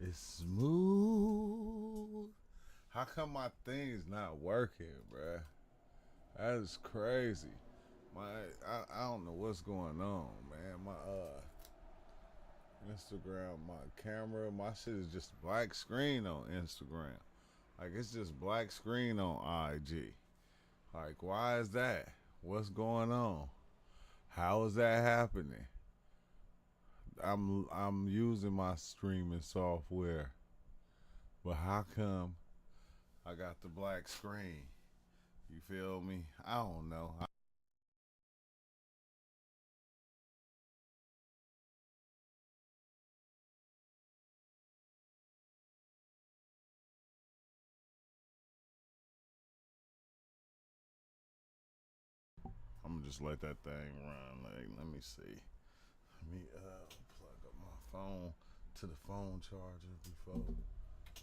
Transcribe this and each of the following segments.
It's smooth. How come my thing's not working, bruh? That is crazy. I don't know what's going on, man. My Instagram, my camera, my shit is just black screen on Instagram. Like it's just black screen on IG. Like why is that? What's going on? How is that happening? I'm using my streaming software, but how come I got the black screen? You feel me? I don't know. I'm gonna just let that thing run. Like, let me see. Let me plug up my phone to the phone charger before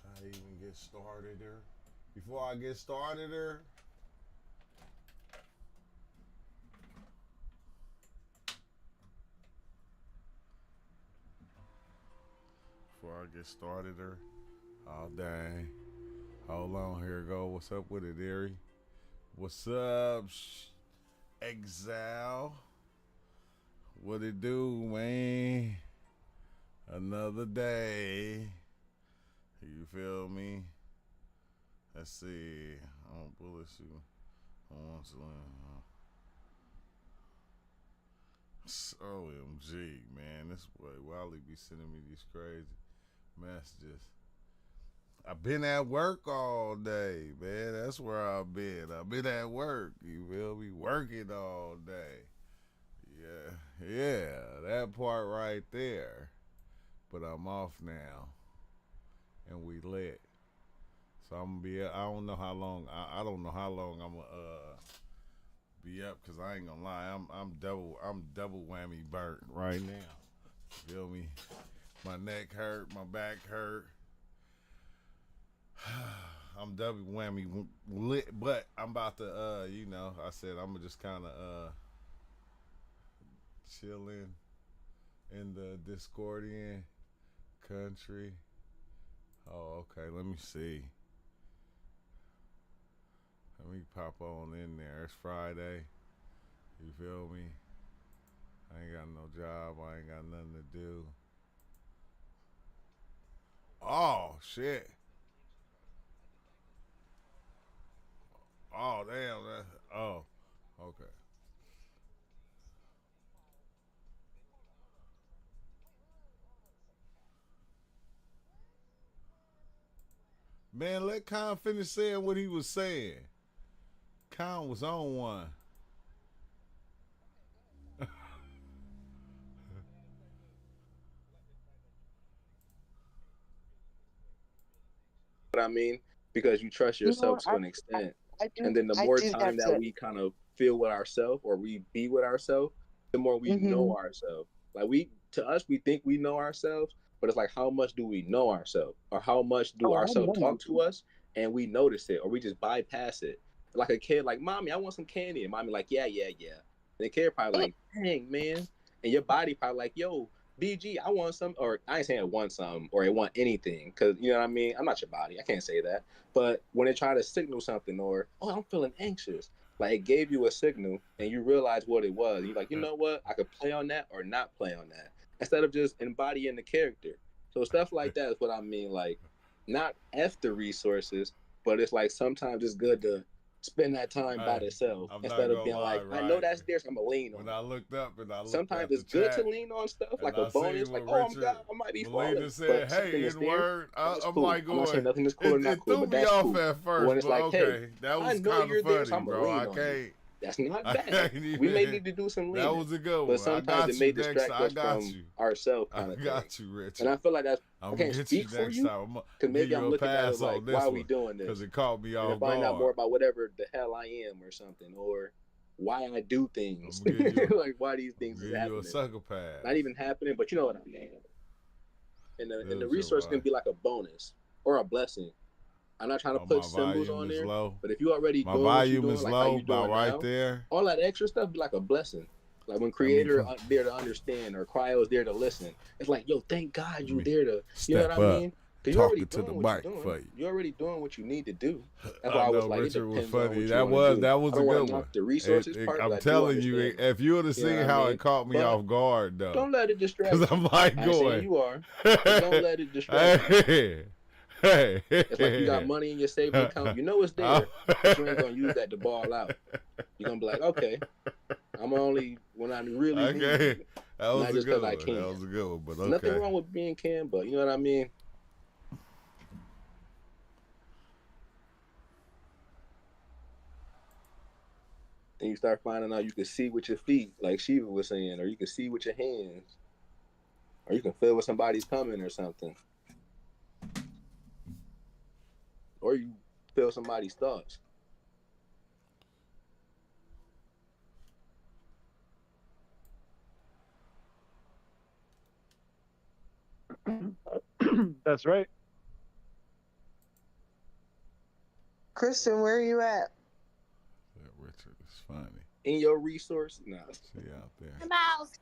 I even get started there. Before I get started there, before I get started there. Oh dang. Hold on, here we go. What's up with it, Erie? What's up, Exile? What it do, man? Another day. You feel me? Let's see. I don't bullet you. I want to OMG, man. This boy Wally be sending me these crazy messages. I've been at work all day, man. That's where I've been. I've been at work. You feel me? Working all day. Yeah, that part right there. But I'm off now, and we lit. So I'm gonna be. I don't know how long. I don't know how long I'm gonna be up because I ain't gonna lie. I'm double whammy burnt right now. Feel me? My neck hurt. My back hurt. I'm double whammy lit, but I'm about to I said I'm gonna just kind of chill in the Discordian country. Oh, okay. Let me see. Let me pop on in there. It's Friday. You feel me? I ain't got no job. I ain't got nothing to do. Oh shit. Oh damn. Oh. Okay. Man, let Khan finish saying what he was saying. Khan was on one. What I mean? Because you trust You know, yourself to an extent. I do And then the I more do time got that to. we kind of feel with ourselves or we be with ourselves, the more we Hmm. know ourselves. Like to us, we think we know ourselves, but it's like how much do we know ourselves? Or how much do Oh, I ourselves know talk to myself. us and we notice it or we just bypass it? Like a kid, like, mommy, I want some candy. And mommy, like, yeah, yeah, yeah. And the kid probably like, dang, man. And your body probably like, yo, BG, I want some, or I ain't saying I want some or I want anything, because you know what I mean. I'm not your body. I can't say that. But when they try to signal something, or oh, I'm feeling anxious, like it gave you a signal, and you realize what it was. And you're like, you know what? I could play on that or not play on that, instead of just embodying the character. So stuff like that is what I mean. Like, not f the resources, but it's like sometimes it's good to spend that time by Hey, itself I'm not instead of gonna being lie, like, I know right? that's there, so I'm gonna lean When on I it. looked up and I looked Sometimes at the it's good to chat lean on stuff and like a I seen bonus, like, what oh, I'm Richard God, I might be falling, Molina but said, something hey, is N there, word, then it's I'm cool. like I'm not saying going, nothing is cool or it not cool, threw but me that's off cool. at But first, when it's but like, hey, okay, that I was know kind of you're there, so funny, I'm gonna bro. lean on you. That's not I bad. can't We may even, need to do some that leaning, was a good but one. I sometimes it got may you next distract time. I us got from you. ourselves, I kind of thing. got you, And Richard. I feel like I I'm gonna can't get you speak for next you, time. because I'm give maybe you I'm a looking at it pass like, on why this are we one doing because this? it caught me And to off find out guard. more about whatever the hell I am or something, or why I do I'm things, gonna give you, like why these I'm things gonna is give you a happening. sucker Not pass. even happening, but you know what I mean. And the Dude, your resource can boy. be like a bonus or a blessing. I'm not trying to Oh, put my symbols volume on is there, low. but if you already My doing what you're volume doing, is like how low, you about doing right now, there. all that extra stuff be like a blessing. Like when Let me creator put. there to understand or cryo is there to listen. It's like, yo, thank God Let you me there to, you know what step I up. mean? Cause you're already talking to the doing what you're mic doing. for you. You're already doing what you need to do. That's I why I was know like, it Richard was depends on funny. what you That want to was do. that I was a don't want good to one. knock the resources part, I'm but I do telling you, understand. if you would have You know seen what I how mean? it caught me But off guard though, don't let it because distract you. I'm like I ain't saying going, you are, but don't let it distract you. hey, hey, It's like you got money in your savings account. You know it's there, but you ain't gonna use that to ball out. You're gonna be like, okay, I'm only when I really okay, need, that was not a just because good I one. can. That was a good one, but Nothing okay. wrong with being can, but you know what I mean. And you start finding out you can see with your feet, like Shiva was saying, or you can see with your hands, or you can feel when somebody's coming or something, or you feel somebody's thoughts. That's right. Kristen, where are you at? Yeah, Richard is funny. In your resource, nah. She out there I'm outside.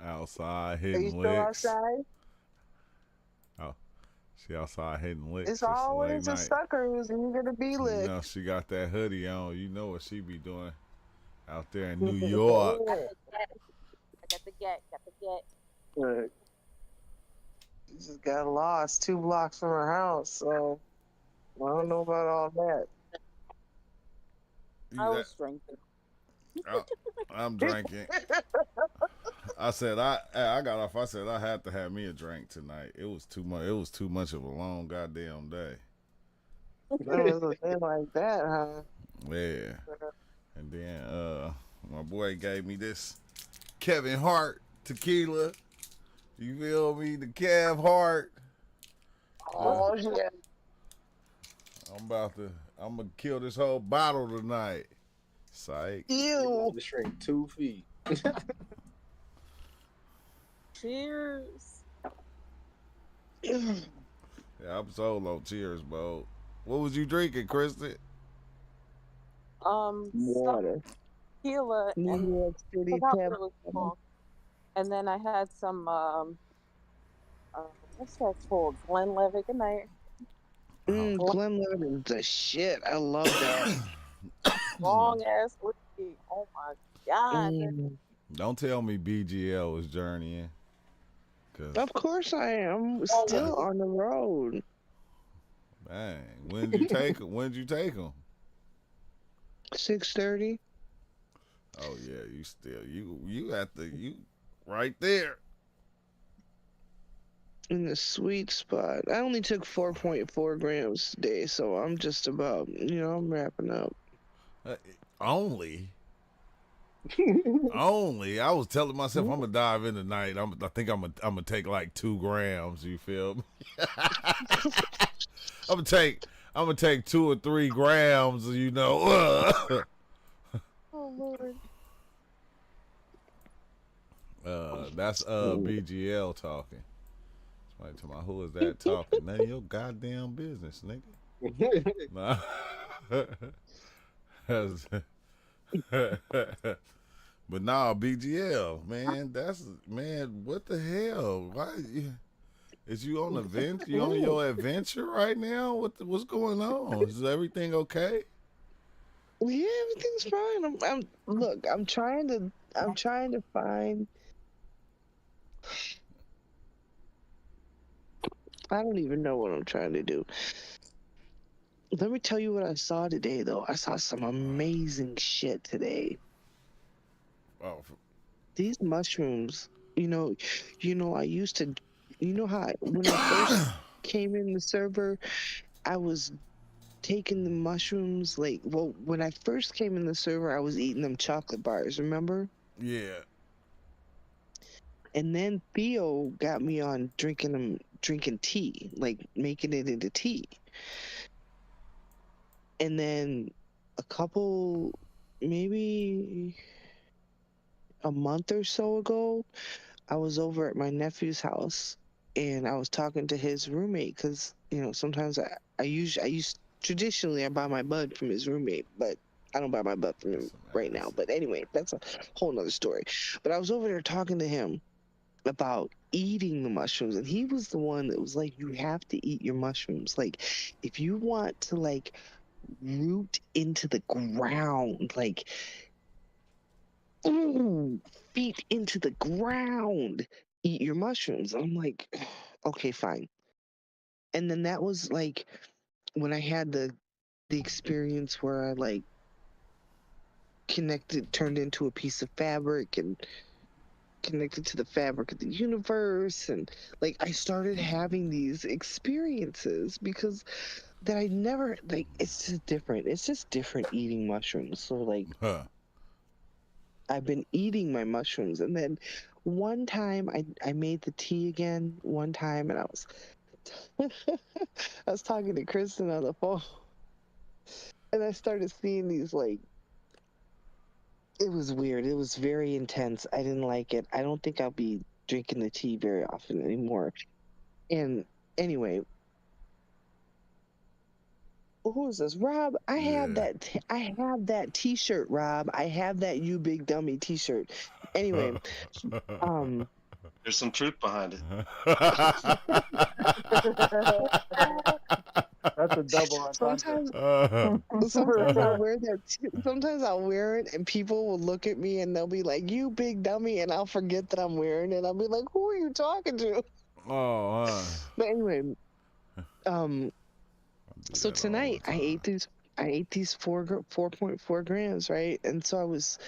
outside Are you hitting still licks. outside? Oh, she outside hitting licks. It's It's late always the night. suckers, and you're gonna be You licked. know she got that hoodie on. You know what she be doing out there in New York. Got the get. I got the get. Got the get. Look, you just got lost 2 blocks from her house, so I don't know about all that. I was drinking. I'm drinking. I said I got off. I said I had to have me a drink tonight. It was too much. It was too much of a long goddamn day. It was a thing like that, huh? Yeah. And then my boy gave me this Kevin Hart tequila. You feel me? The Kev Hart. Oh yeah. I'm gonna kill this whole bottle tonight. Psych. Ew. To shrink 2 feet. Cheers. Yeah, I'm solo. Cheers, bro. What was you drinking, Kristen? Some Water. tequila New and York I City forgot what Pep. it was called. And then I had some what's that called? Glenlivet. Good night. Oh. Glenlivet is the shit. I love that. Long ass whiskey. Oh my god. Don't tell me BGL was journeying. Cause Of course I am. Oh, Still on the road. dang, when did you take them? When did you take them? 6:30. Oh yeah, you still you at the you right there. In the sweet spot. I only took 4.4 grams today, so I'm just about, I'm wrapping up. Only. I was telling myself I'm gonna dive in tonight. I think I'm gonna take like 2 grams. You feel me? I'm gonna take 2 or 3 grams. You know. Oh Lord. That's BGL talking. Somebody talking about who is that talking? None of your goddamn business, nigga. Nah. But nah, BGL, man, what the hell? Why is you on adventure? You on your adventure right now? What's going on? Is everything okay? Yeah, everything's fine. Look, I'm trying to find. I don't even know what I'm trying to do. Let me tell you what I saw today, though. I saw some amazing shit today. Oh, These mushrooms, I used to, how when I first came in the server, I was taking the mushrooms, when I first came in the server, I was eating them chocolate bars, remember? yeah. And then Theo got me on drinking tea, like making it into tea. And then maybe a month or so ago, I was over at my nephew's house and I was talking to his roommate because, sometimes traditionally I buy my bud from his roommate, but I don't buy my bud from him right now. But anyway, that's a whole nother story. But I was over there talking to him about eating the mushrooms, and he was the one that was like, you have to eat your mushrooms. Like, if you want to like root into the ground, like, ooh, feet into the ground, eat your mushrooms. I'm like, okay, fine. And then that was like when I had the experience where I like connected, turned into a piece of fabric and connected to the fabric of the universe, and like I started having these experiences because that I never like. It's just different. It's just different eating mushrooms. So like Huh. I've been eating my mushrooms, and then one time I made the tea again. One time, and I was I was talking to Kristen on the phone, and I started seeing these like. It was weird. It was very intense. I didn't like it. I don't think I'll be drinking the tea very often anymore. And anyway, who is this? Rob, I have Yeah. I have that T-shirt, Rob. I have that "You Big Dummy" T-shirt. Anyway, um, There's some truth behind it. That's a double entendre. sometimes I'll wear that. Sometimes I'll wear it, and people will look at me and they'll be like, "You big dummy," and I'll forget that I'm wearing it. I'll be like, "Who are you talking to?" Oh, But anyway, I um, do so that all tonight the time. I ate these 4.4 grams, right? And so I was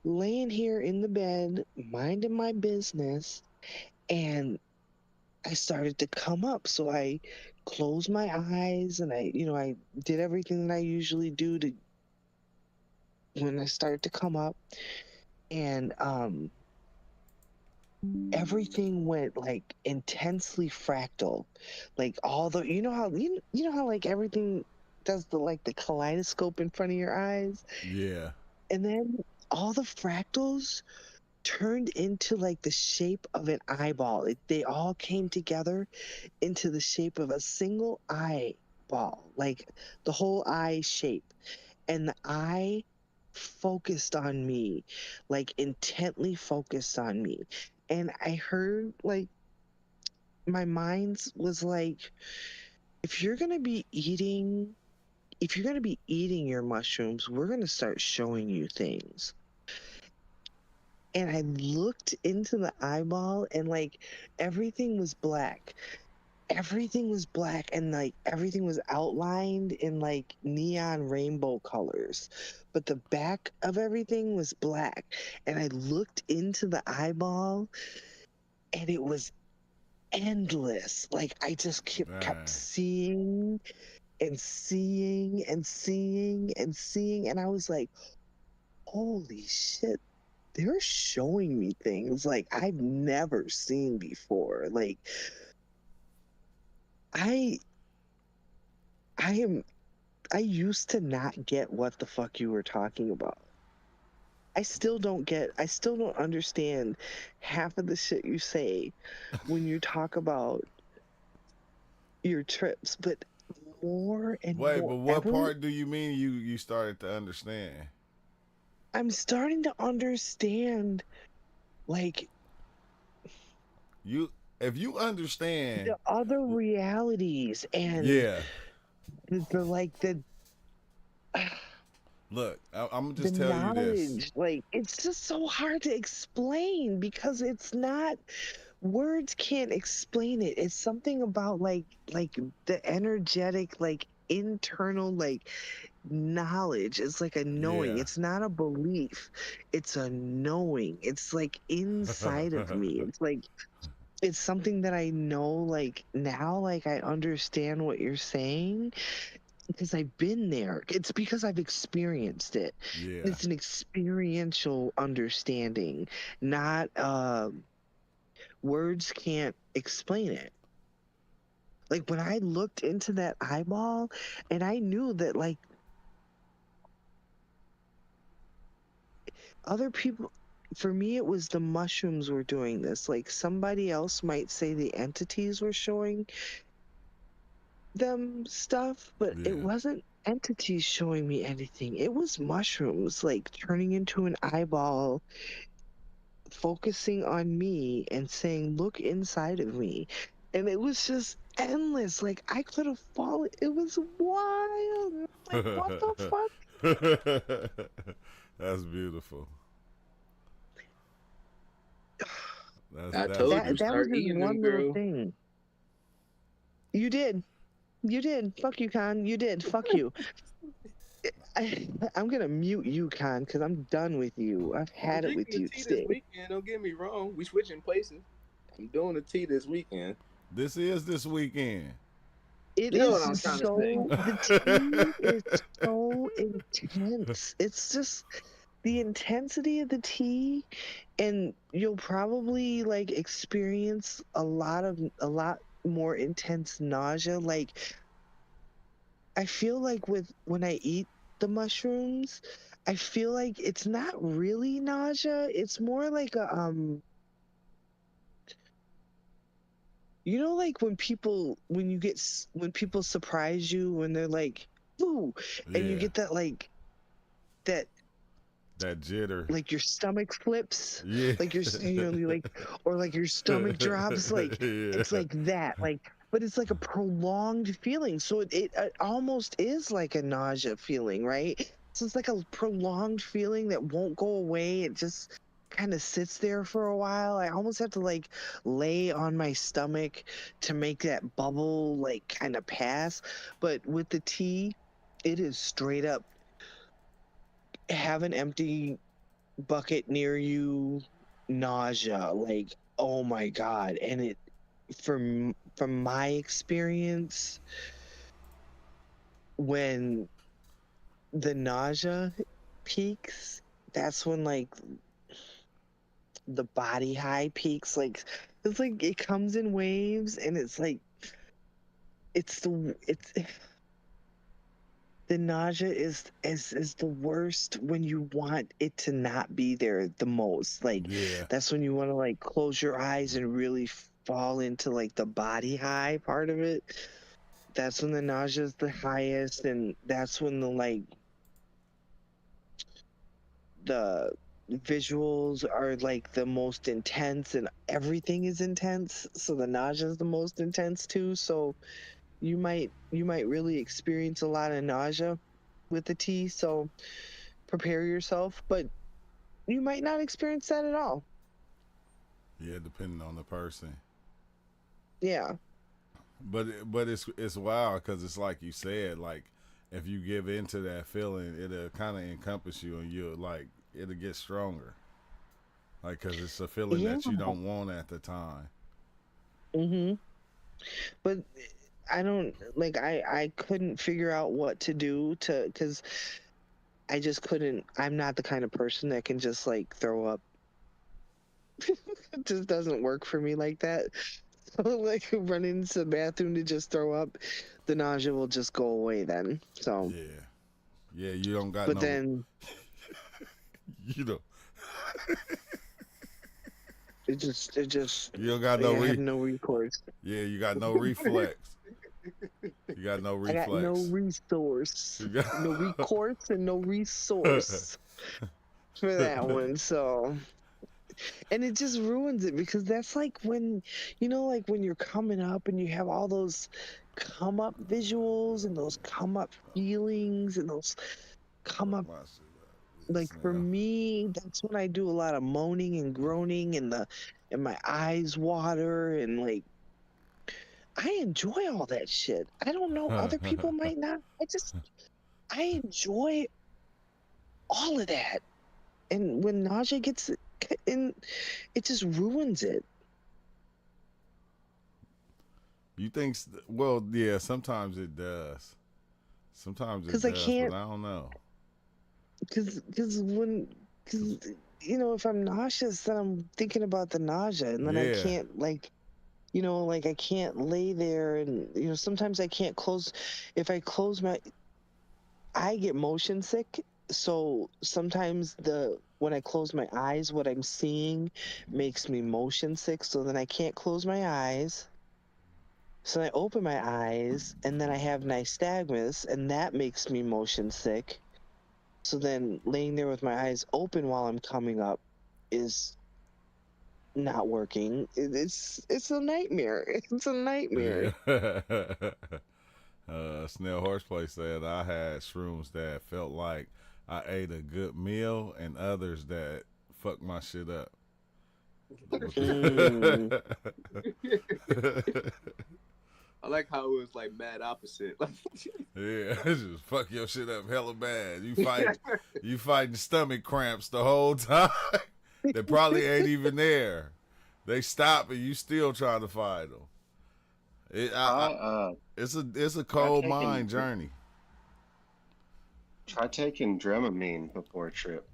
laying here in the bed, minding my business, and I started to come up. So I closed my eyes and I did everything that I usually do to when I started to come up, and everything went like intensely fractal. Like all the you know how like everything does the kaleidoscope in front of your eyes, Yeah. and then all the fractals turned into like the shape of an eyeball. They all came together into the shape of a single eyeball, like the whole eye shape. And the eye focused on me, like intently focused on me. And I heard like my mind's was like, if you're gonna be eating if you're going to be eating your mushrooms, we're going to start showing you things. And I looked into the eyeball, and like everything was black. Everything was black, and like everything was outlined in like neon rainbow colors. But the back of everything was black. And I looked into the eyeball, and it was endless. Like I just kept Dang. seeing and seeing and seeing and seeing. And I was like, holy shit, they're showing me things like I've never seen before. Like I I am I used to not get what the fuck you were talking about. I still don't understand half of the shit you say when you talk about your trips, but more and Wait, more but what ever part do you mean you started to understand? I'm starting to understand like You if you understand, the other realities and yeah. the like Look, I'm gonna the just tell you this. knowledge. Like it's just so hard to explain because it's not words can't explain it. It's something about like the energetic like internal like knowledge. It's like a knowing. Yeah. It's not a belief. It's a knowing. It's like inside of me. It's like it's something that I know like now like I understand what you're saying because I've been there. It's because I've experienced it. Yeah. It's an experiential understanding, not words can't explain it. Like when I looked into that eyeball and I knew that like other people for me it was the mushrooms were doing this. Like somebody else might say the entities were showing them stuff, but it Yeah. wasn't entities showing me anything. It was mushrooms like turning into an eyeball focusing on me and saying, "Look inside of me," and it was just endless. Like I could have fallen. It was wild. Like what the fuck? That's beautiful. I That's told you, That was start just eating them, one little girl. thing. You did. You did. Fuck you, Khan. You did. Fuck you. I'm gonna mute you, Khan, because I'm done with you. I've I'm had it with drinking the you tea this today. weekend. Don't get me wrong. We switching places. I'm doing the tea this weekend. this is this weekend. It You know is what I'm trying to say. so, the tea is so intense. It's just the intensity of the tea, and you'll probably like experience a lot more intense nausea. Like I feel like when I eat the mushrooms, I feel like it's not really nausea. It's more like a you know, like when people surprise you when they're like, "Ooh," and you Yeah, get that that jitter. like your stomach flips, Yeah. like you're like, or like your stomach drops, like Yeah. it's like that, like, but it's like a prolonged feeling. So it almost is like a nausea feeling, right? So it's like a prolonged feeling that won't go away. It just kind of sits there for a while. I almost have to like lay on my stomach to make that bubble like kind of pass. But with the tea, it is straight up have an empty bucket near you, nausea, like oh my god. And it from my experience, when the nausea peaks, that's when like the body high peaks. Like it's like it comes in waves, and it's like it's the nausea is the worst when you want it to not be there the most. Like Yeah. that's when you want to like close your eyes and really fall into like the body high part of it. That's when the nausea is the highest, and that's when the visuals are like the most intense, and everything is intense. So the nausea is the most intense too. So you might really experience a lot of nausea with the tea. So prepare yourself, but you might not experience that at all. Yeah, depending on the person. Yeah. But it's wild because it's like you said, like if you give into that feeling, it'll kind of encompass you, and you like it'll get stronger. Like because it's a feeling Yeah. that you don't want at the time. Mhm. But I don't like I couldn't figure out what to do to cuz I just couldn't. I'm not the kind of person that can just like throw up. It just doesn't work for me like that. So like running into the bathroom to just throw up, the nausea will just go away then. So, Yeah. Yeah, you don't got but no. then You don't. it just You don't got I no have no recourse. Yeah, you got no reflex. You got no I got no reflex. resource, You got. no recourse, and no resource for that one. So, and it just ruins it because that's like when, like when you're coming up and you have all those come up visuals and those come up feelings and those come up, like for me, that's when I do a lot of moaning and groaning and my eyes water, and like I enjoy all that shit. I don't know, other people might not. I enjoy all of that. And when nausea gets in, it just ruins it. You think? Well, yeah. Sometimes it does. Sometimes it Because I does, but can't, I don't know. because if I'm nauseous, then I'm thinking about the nausea, and then I Yeah. can't like, like I can't lay there, and sometimes I can't close. If I close I get motion sick. So sometimes when I close my eyes, what I'm seeing makes me motion sick. So then I can't close my eyes. So I open my eyes, and then I have nystagmus, and that makes me motion sick. So then laying there with my eyes open while I'm coming up is not working. It's a nightmare. It's a nightmare. Yeah. Snail Horseplay said I had shrooms that felt like I ate a good meal and others that fucked my shit up. Mm. I like how it was like mad opposite. Yeah, just fuck your shit up hella bad. You fighting stomach cramps the whole time. They probably ain't even there. They stop and you still trying to fight them. It's a Try cold taking mind journey. try taking Dramamine before a trip.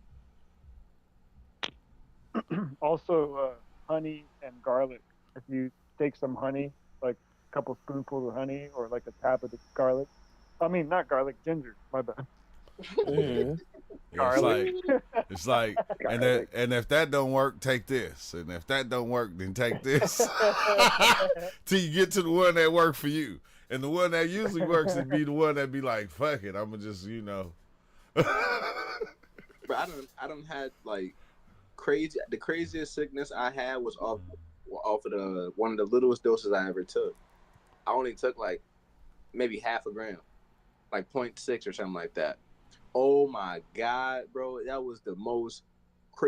Also, honey and garlic. If you take some honey, like a couple spoonfuls of honey, or like a tablet of garlic. I mean, not garlic, ginger. My bad. Mhm. Yeah, it's Garlic. like, and if that don't work, take this, and if that don't work, then take this, till you get to the one that worked for you, and the one that usually works would be the one that be like, fuck it, I'ma just But I don't had like crazy. The craziest sickness I had was off of the one of the littlest doses I ever took. I only took like maybe half a gram, like 0.6 or something like that. Oh my god, bro, that was the most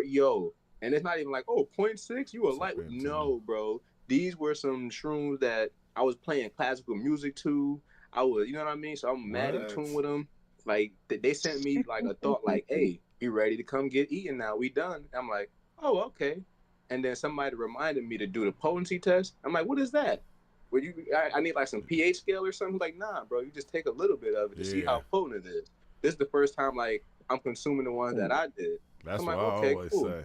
yo. And it's not even like 0.6. You were like, no, bro. These were some shrooms that I was playing classical music to. I was, you know what I mean. So I'm mad in What? tune with them. Like they sent me like a thought, like, hey, be ready to come get eaten now. We done. I'm like, oh, okay. And then somebody reminded me to do the potency test. I'm like, what is that? Where I need like some pH scale or something? Like, nah, bro. You just take a little bit of it to see Yeah. how potent it is. This is the first time like I'm consuming the ones that I did. That's I'm what like, I okay, always cool. say.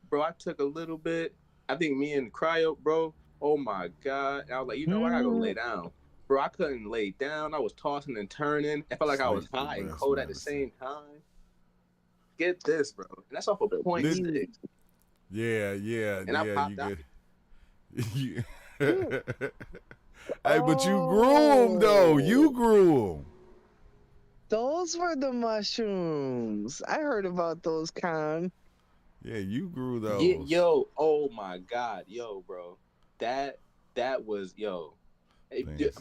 Bro, I took a little bit. I think me and Cryo, bro. Oh my god! And I was like, you know, I gotta go lay down. Bro, I couldn't lay down. I was tossing and turning. I felt like I was Sleep the high and best cold at the medicine. same time. Get this, bro. And that's off of 0.6. Yeah, And I yeah. popped You out. get. You, hey, but you grew them though. You grew them. Those were the mushrooms. I heard about those, Con. Yeah, you grew those. Yeah, yo, oh my god, yo, bro. That was yo.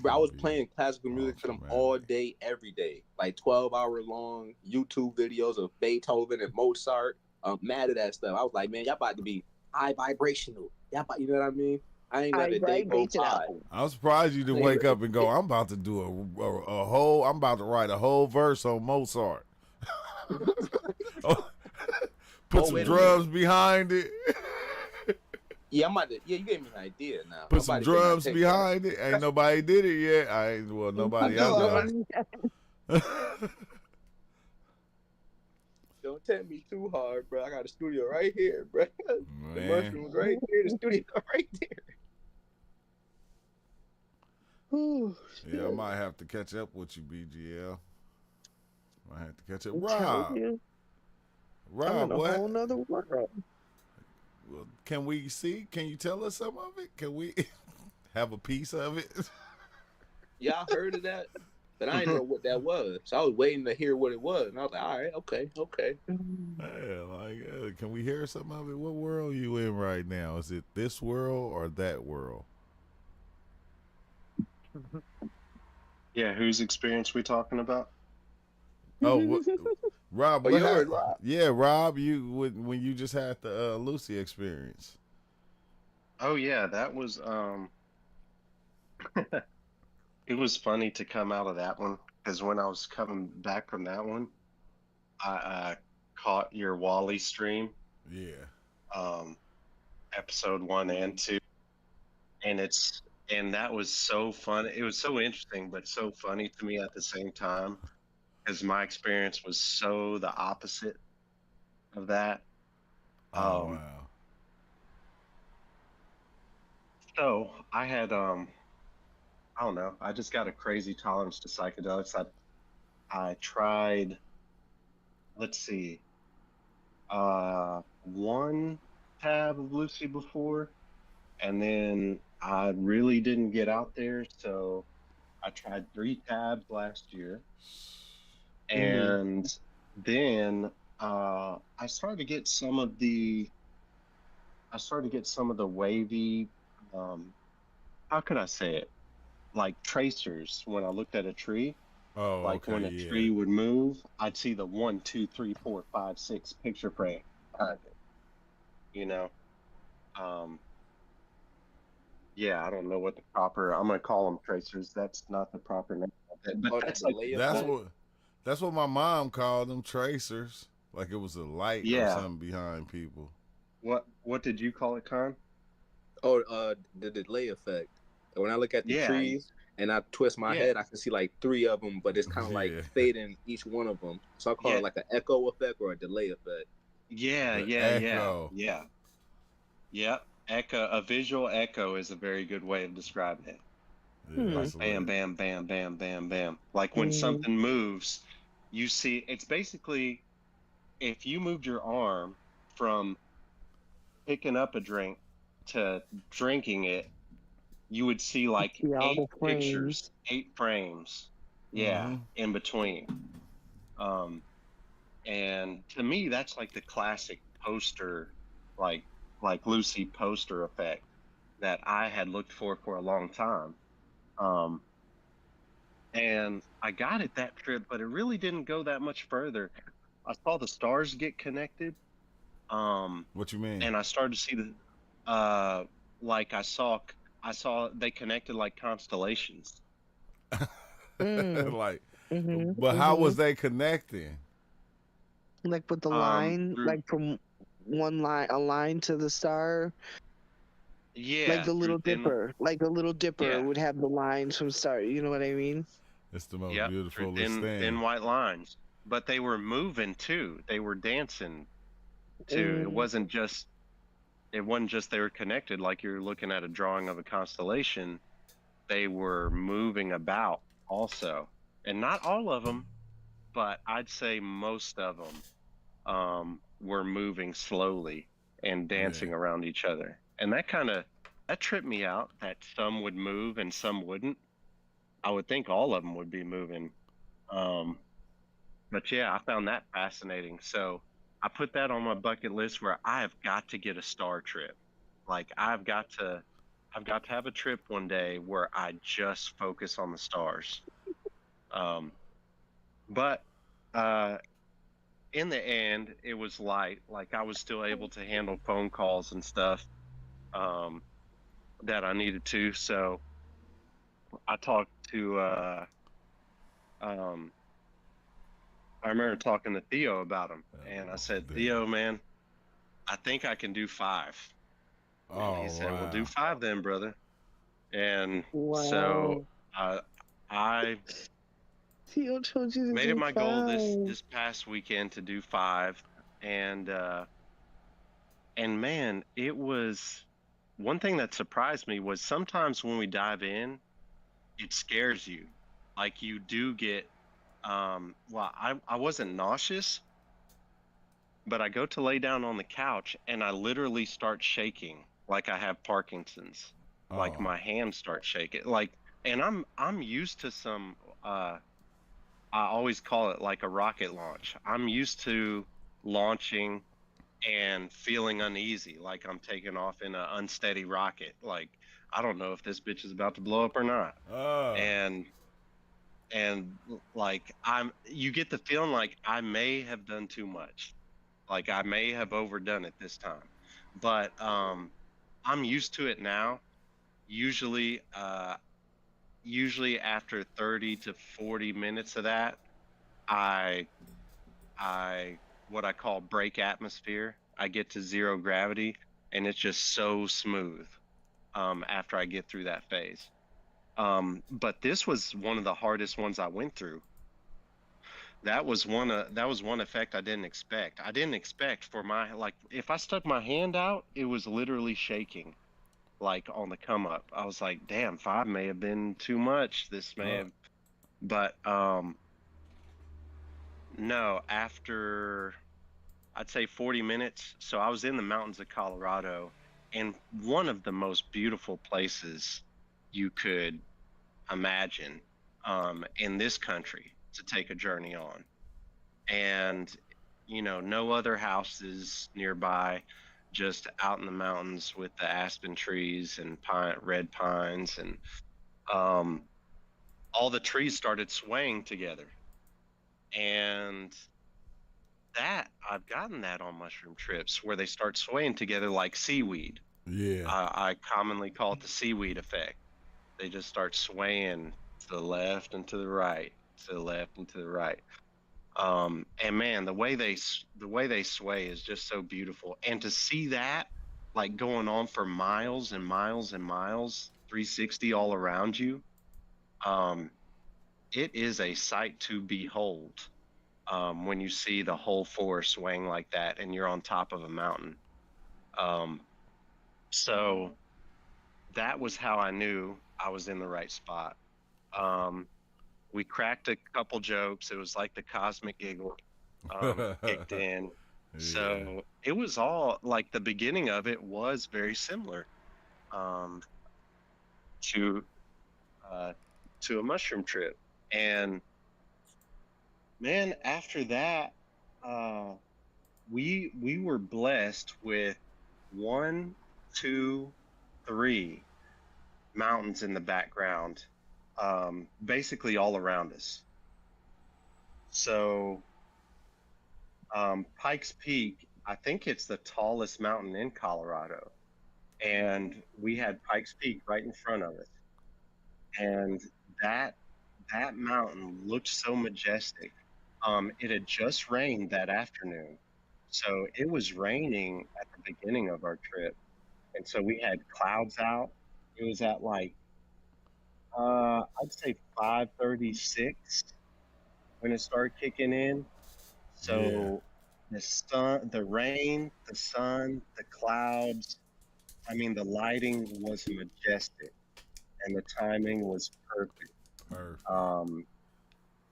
Bro, I was playing classical music to them all day, every day, like 12-hour long YouTube videos of Beethoven and Mozart. I'm mad at that stuff. I was like, man, y'all about to be high vibrational. You know what I mean? I ain't let a day go by. I'm surprised you didn't wake up and go, I'm about to do a whole, I'm about to write a whole verse on Mozart. Put some drums behind it. Yeah, you gave me an idea now. Put some drums behind it. Ain't nobody did it yet. Nobody I know. Don't tempt me too hard, bro. I got a studio right here, bro. The mushrooms right here, the studio right there. Yeah, I might have to catch up with you, BGL. I have to catch up. Rob, I'm in a what? whole nother world. Well, can we see? Can you tell us some of it? Can we have a piece of it? Y'all heard of that? But I didn't know what that was. So I was waiting to hear what it was. And I was like, all right, okay. Yeah, can we hear some of it? What world are you in right now? Is it this world or that world? Yeah, whose experience we talking about? Oh, Rob. You heard Rob. Yeah, Rob. When you just had the luci experience. Oh yeah, that was it was funny to come out of that one because when I was coming back from that one, I caught your Wally stream. Yeah. Episode 1 and 2, and that was so fun. It was so interesting, but so funny to me at the same time because my experience was so the opposite of that. Wow. So I had I don't know. I just got a crazy tolerance to psychedelics. I tried. Let's see. One tab of luci before, and then I really didn't get out there, so I tried 3 tabs last year, and then I started to get some of the I started to get some of the wavy, um, how could I say it? Like tracers when I looked at a tree. Oh, Like okay, when a yeah. tree would move, I'd see the 1, 2, 3, 4, 5, 6 picture frame behind it. You know, um, yeah, I don't know what the proper. I'm gonna call them tracers. That's not the proper name of it, but Oh, that that's like the delay That's effect. cool. what that's what my mom called them, tracers. Like it was a light or Yeah. something behind people. What did you call it, Con? Oh, the delay effect. When I look at the Yeah, trees and I twist my yeah, head, I can see like three of them, but it's kind of like Yeah. fading each one of them. So I call yeah, it like an echo effect or a delay effect. yeah, The yeah, yeah, echo. yeah, yeah. Echo, a visual echo is a very good way of describing it. Yeah, Hmm. Like that's bam, lit. bam, bam, bam, bam, bam. Like when Mm. something moves, you see it's basically if you moved your arm from picking up a drink to drinking it, you would see like See all the eight frames. pictures, 8 frames, yeah, Mm-hmm. in between. Um, and to me, that's like the classic poster, like Lucy poster effect that I had looked for a long time. Um, and I got it that trip, but it really didn't go that much further. I saw the stars get connected, um, What you mean? and I started to see the, like I saw they connected like constellations. Mm. Like, Mhm. but how was Mhm. they connecting? Like with the line, Through like from one line, a line to the star, like yeah, the through Little thin Dipper. Like the Little Dipper yeah, would have the lines from star. You know what I mean? It's the most yep, through beautifulest thin thing. white lines. But they were moving too. They were dancing too. Mm. It wasn't just they were connected like you're looking at a drawing of a constellation. They were moving about also, and not all of them, but I'd say most of them were moving slowly and Yeah. dancing around each other. And that tripped me out that some would move and some wouldn't. I would think all of them would be moving. Um, but yeah, I found that fascinating. So I put that on my bucket list where I have got to get a star trip. Like I've got to have a trip one day where I just focus on the stars. Um, but uh, in the end, it was light. Like I was still able to handle phone calls and stuff um, that I needed to. So I talked to. Um, I remember talking to Theo about him, and I Oh, said, damn. Theo, man, I think I can do 5. And he Oh, said, well, do wow. 5 then, brother. And so Wow. uh, I Theo told you to made it do my goal five. this past weekend to do 5, and man, it was one thing that surprised me was sometimes when we dive in, it scares you. Like you do get well, I wasn't nauseous, but I go to lay down on the couch and I literally start shaking like I have Parkinson's. Like Oh, my hands start shaking. Like and I'm used to some I always call it like a rocket launch. I'm used to launching and feeling uneasy, like I'm taking off in an unsteady rocket. Like I don't know if this bitch is about to blow up or not. oh, And like you get the feeling like I may have done too much. Like I may have overdone it this time. But I'm used to it now. Usually usually after 30 to 40 minutes of that, I I what I call break atmosphere. I get to zero gravity and it's just so smooth after I get through that phase. But this was one of the hardest ones I went through. That was one effect I didn't expect. I didn't expect for my like if I stuck my hand out, it was literally shaking like on the come up. I was like, damn, 5 may have been too much. This may oh, have but no, after I'd say 40 minutes. So I was in the mountains of Colorado and one of the most beautiful places you could imagine in this country to take a journey on. And, no other houses nearby. just out in the mountains with the aspen trees and red pines, and um, all the trees started swaying together. And that I've gotten that on mushroom trips where they start swaying together like seaweed. Yeah. I commonly call it the seaweed effect. They just start swaying to the left and to the right, to the left and to the right. And man, the way they sway is just so beautiful. And to see that like going on for miles and miles and miles, 360 all around you, it is a sight to behold. When you see the whole forest swaying like that and you're on top of a mountain. So that was how I knew I was in the right spot. We cracked a couple jokes. It was like the cosmic giggle kicked in. Yeah. So it was all like the beginning of it was very similar to a mushroom trip. And man, after that, we were blessed with 1, 2, 3 mountains in the background, basically all around us. So Pikes Peak, I think it's the tallest mountain in Colorado, and we had Pikes Peak right in front of us, and that mountain looked so majestic. It had just rained that afternoon, so it was raining at the beginning of our trip, and so we had clouds out. It was at like I'd say 5:36 when it started kicking in. So the sun, the rain, the sun, the clouds, I mean, the lighting was majestic and the timing was perfect. Perfect.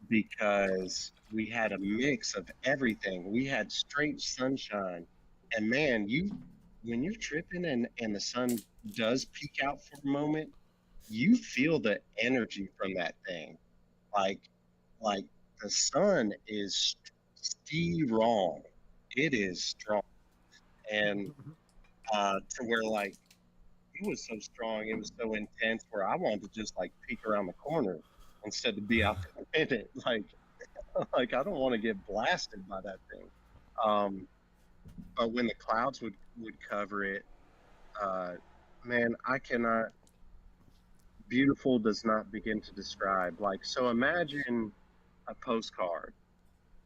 Because we had a mix of everything. We had straight sunshine. And man, when you're tripping and the sun does peek out for a moment, you feel the energy from that thing. Like the sun is strong. It is strong. And to where like it was so strong, it was so intense where I wanted to just like peek around the corner instead of be out there in it. Like I don't want to get blasted by that thing. But when the clouds would cover it, man, I cannot. Beautiful does not begin to describe. Like, so imagine a postcard,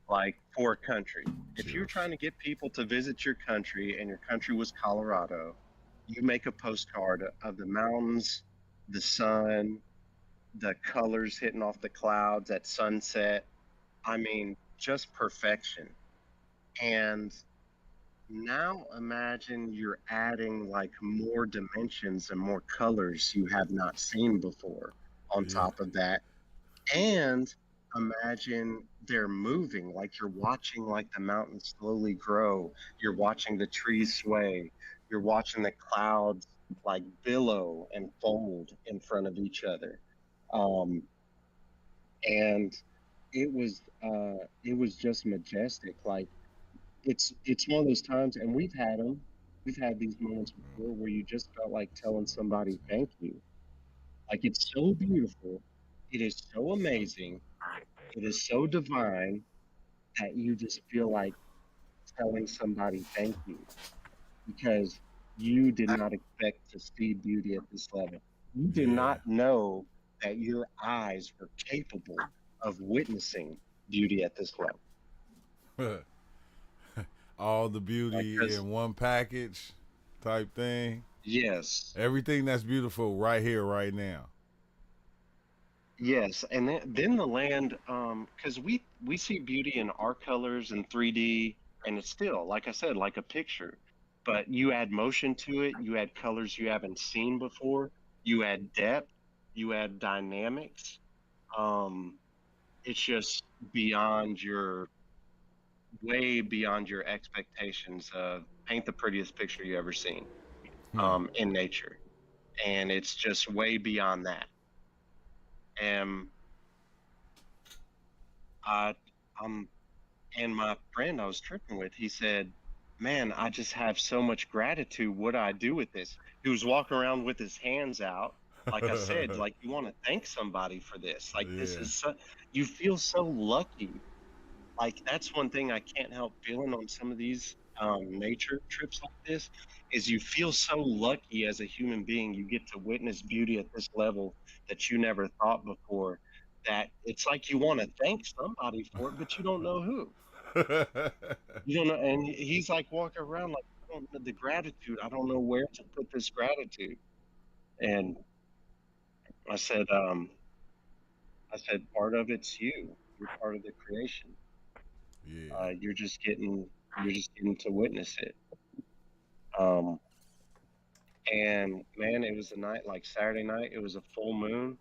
like for a country. If you're trying to get people to visit your country and your country was Colorado, you make a postcard of the mountains, the sun, the colors hitting off the clouds at sunset. I mean, just perfection. And now imagine you're adding like more dimensions and more colors you have not seen before on top of that. And imagine they're moving, like you're watching like the mountains slowly grow. You're watching the trees sway. You're watching the clouds like billow and fold in front of each other. And it was just majestic. Like it's one of those times, and we've had them. We've had these moments before where you just felt like telling somebody thank you. Like it's so beautiful, it is so amazing, it is so divine that you just feel like telling somebody thank you because you did not expect to see beauty at this level. You did not know that your eyes were capable of witnessing beauty at this level. All the beauty in one package type thing. Yes. Everything that's beautiful right here, right now. Yes, and then the land, because we see beauty in our colors and 3D, and it's still, like I said, like a picture. But you add motion to it, you add colors you haven't seen before, you add depth, you add dynamics. It's just way beyond your expectations of paint the prettiest picture you ever seen in nature, and it's just way beyond that. And and my friend I was tripping with, he said, man, I just have so much gratitude. What do I do with this? He was walking around with his hands out. Like I said, like you want to thank somebody for this. Like this Yeah. is so, you feel so lucky. Like that's one thing I can't help feeling on some of these nature trips like this is you feel so lucky as a human being. You get to witness beauty at this level that you never thought before. That it's like you want to thank somebody for it, but you don't know who. You don't know, and he's like walking around like, I don't know the gratitude. I don't know where to put this gratitude. And I said, um, I said, part of it's you. You're part of the creation. Yeah. You're just getting to witness it. Um, and man, it was a night like Saturday night. It was a full moon.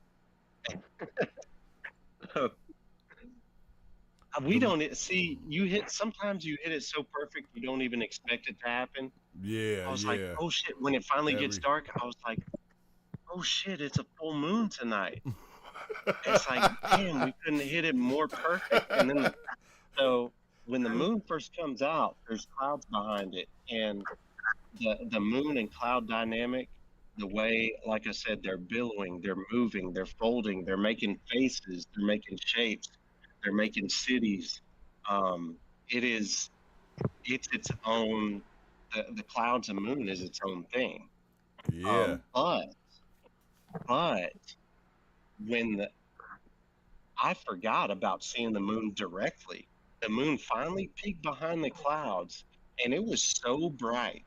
We The, don't see you hit. Sometimes you hit it so perfect you don't even expect it to happen. yeah, I was like, yeah. oh shit. When it finally gets Every dark, I was like, oh shit, it's a full moon tonight. It's like, damn, we couldn't hit it more perfect. And then so when the moon first comes out, there's clouds behind it, and the moon and cloud dynamic, the way, like I said, they're billowing, they're moving, they're folding, they're making faces, they're making shapes, they're making cities. Um, it is, it's its own. The clouds and moon is its own thing. yeah. But when the I forgot about seeing the moon directly. The moon finally peeked behind the clouds, and it was so bright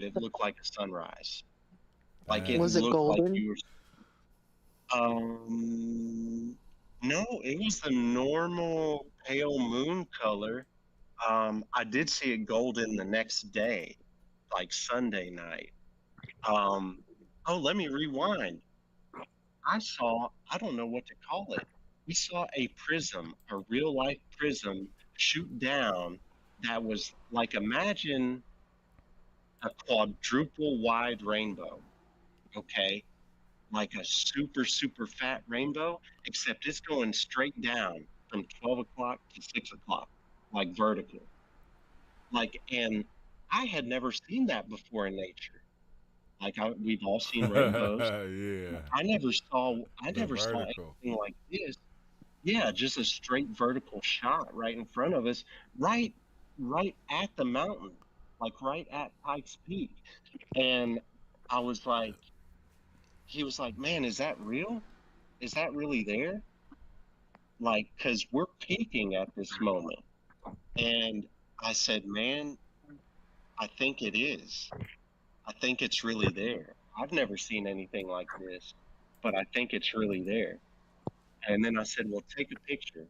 it looked like a sunrise. Like it Was it Dang. looked like golden? you were. No, it was the normal pale moon color. I did see it golden the next day, like Sunday night. Um, oh, let me rewind. I don't know what to call it. We saw a prism, a real life prism shoot down that was like imagine a quadruple wide rainbow, okay? Like a super, super fat rainbow, except it's going straight down from 12 o'clock to 6 o'clock, like vertical. Like, and I had never seen that before in nature. We've all seen rainbows. Yeah. I The never saw vertical. anything like this. Yeah, just a straight vertical shot right in front of us, right right at the mountain, like right at Pikes Peak. And I was like, he was like, "Man, is that real? Is that really there?" Like, because we're peaking at this moment. And I said, "Man, I think it is. I think it's really there. I've never seen anything like this, but I think it's really there." And then I said, "Well, take a picture.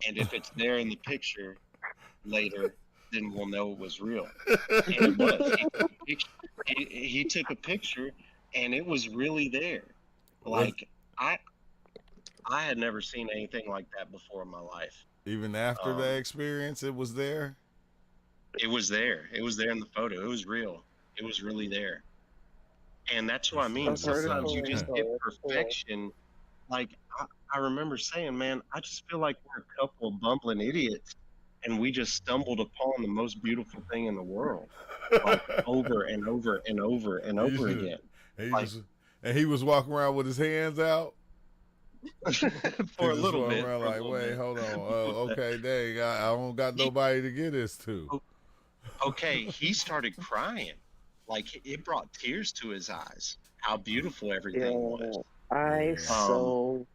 And if it's there in the picture later, then we'll know it was real." And it was. He took a picture. He took a picture, and it was really there. Was Like I I had never seen anything like that before in my life. even after that Um, experience, it was there. it was there. It was there in the photo. It was real. It was really there. And that's what He I said mean. A it was Sometimes vertical you just something. hit rainbow. That's cool. perfection. Like I remember saying, man, I just feel like we're a couple of bumbling idiots, and we just stumbled upon the most beautiful thing in the world, like over and over and over and he, over just, again. he Like was, and he was walking around with his hands out. He for a just little walking bit, around for a like, little wait, bit. hold on. But Okay, dang, I don't got he, nobody to get this to. okay, he started crying. Like it brought tears to his eyes. How beautiful everything was. Yeah, I Yeah. Um, so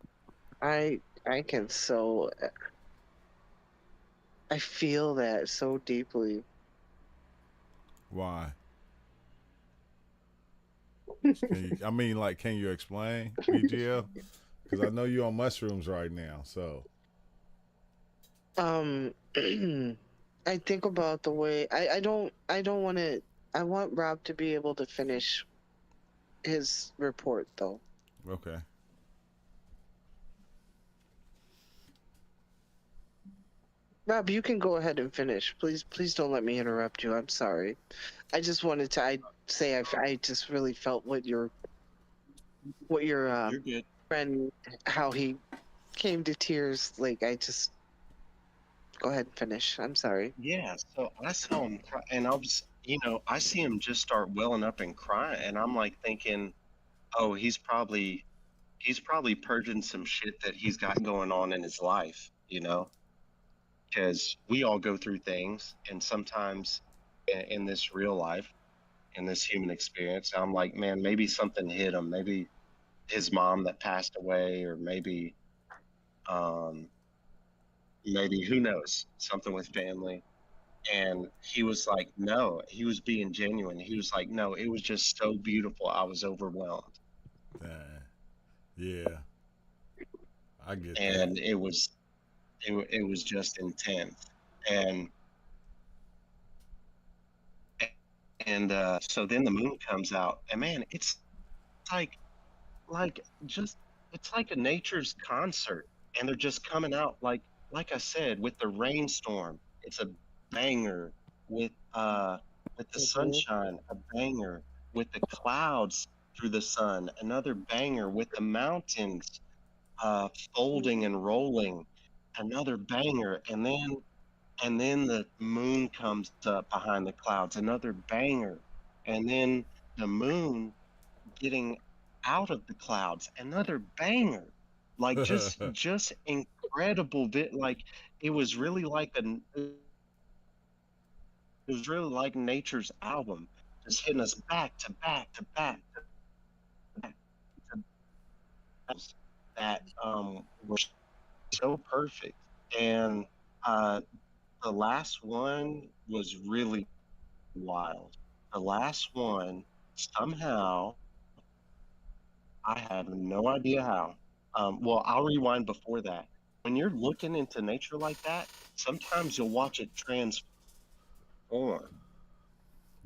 I can so I feel that so deeply. Why? I mean, like, can you explain, BGL? Because I know you're on mushrooms right now. So, Um, I think about the way I don't want to. I want Rob to be able to finish his report though. okay. Rob, you can go ahead and finish. Please don't let me interrupt you. I'm sorry. I just wanted to say I just really felt what your you're good. friend, how he came to tears. Like I just Go ahead and finish. I'm sorry. Yeah, so I saw him cry, and I see him just start welling up and crying, and I'm like thinking, oh, he's probably purging some shit that he's got going on in his life, because we all go through things, and sometimes in this real life, in this human experience, I'm like, man, maybe something hit him, maybe his mom that passed away, or um, maybe who knows, something with family. And he was like, no, he was being genuine. He was like, no, it was just so beautiful. I was overwhelmed. Yeah, I get that. And it was just intense. And, so then the moon comes out, and man, it's like, like just, it's like a nature's concert. And they're just coming out like I said, with the rainstorm, it's a banger. With the Mm-hmm. sunshine, a banger. With the clouds through the sun, another banger. With the mountains folding and rolling, another banger. And then the moon comes up behind the clouds, another banger. And then the moon getting out of the clouds, another banger. Like just incredible bit. Like it was really like nature's album, just hitting us back to back to back to back to battles that were so perfect. And uh, the last one was really wild. The last one, somehow, I have no idea how. Well, I'll rewind before that. When you're looking into nature like that, sometimes you'll watch it transform.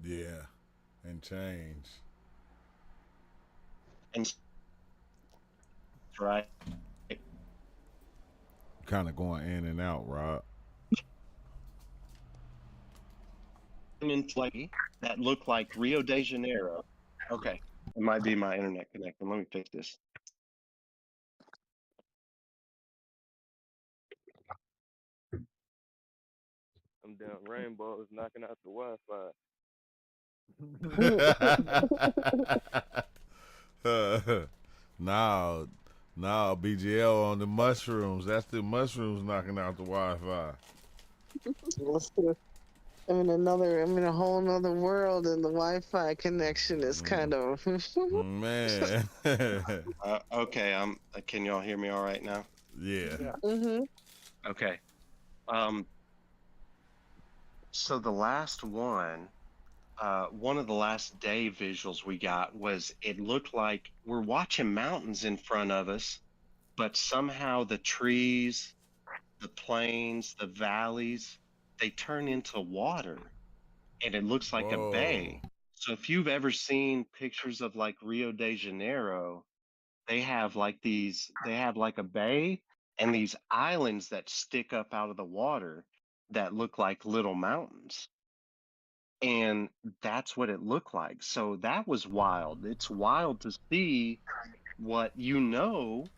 Yeah, and change. And right Kind of going in and out, Rob. into like that look like Rio de Janeiro. Okay, it might be my internet connection. Let me fix this. Them damn rainbows knocking out the Wi-Fi. now, now BGL on the mushrooms. That's the mushrooms knocking out the Wi-Fi. Let's do it. I'm in a whole nother world, and the Wi-Fi connection is Mm, kind of. man. Okay, Can y'all hear me all right now? Yeah. Yeah. Mm-hmm. Okay. Um. So the last one of the last day visuals we got was it looked like we're watching mountains in front of us, but somehow the trees, the plains, the valleys, they turn into water, and it looks like a Whoa. bay. So if you've ever seen pictures of like Rio de Janeiro, they have like a bay and these islands that stick up out of the water that look like little mountains. And that's what it looked like. So that was wild. It's wild to see what it's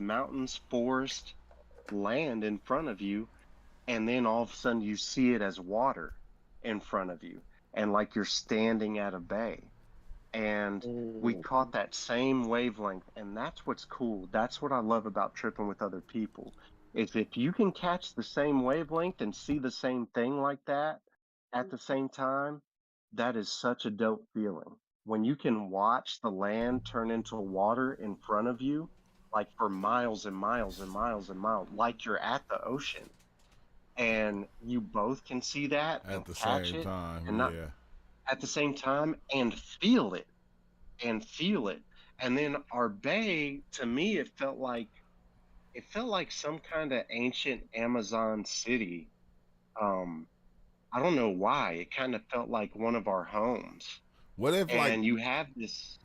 mountains, forest, land in front of you, and then all of a sudden you see it as water in front of you, and like you're standing at a bay. And we Mm. caught that same wavelength, and that's what's cool. That's what I love about tripping with other people, is if you can catch the same wavelength and see the same thing like that at the same time, that is such a dope feeling. When you can watch the land turn into water in front of you, like for miles and miles and miles and miles, like you're at the ocean, and you both can see that At and the catch same it, time, and not yeah. at the same time, and feel it. And then our bay, to me, it felt like some kind of ancient Amazon city. Um, I don't know why. It kind of felt like one of our homes. What if like And you have this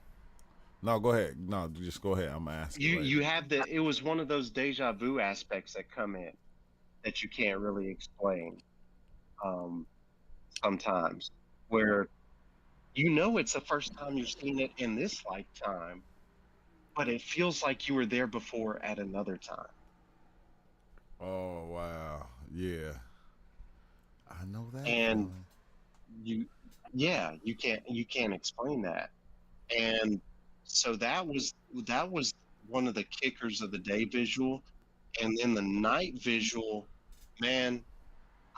no, go ahead. No, just go ahead. I'm gonna ask it you later. you have the it was one of those deja vu aspects that come in that you can't really explain um sometimes, where it's the first time you've seen it in this lifetime, but it feels like you were there before at another time. Oh wow. Yeah. I know that And feeling. you, yeah, you can't explain that. And so that was one of the kickers of the day visual. And then the night visual, man,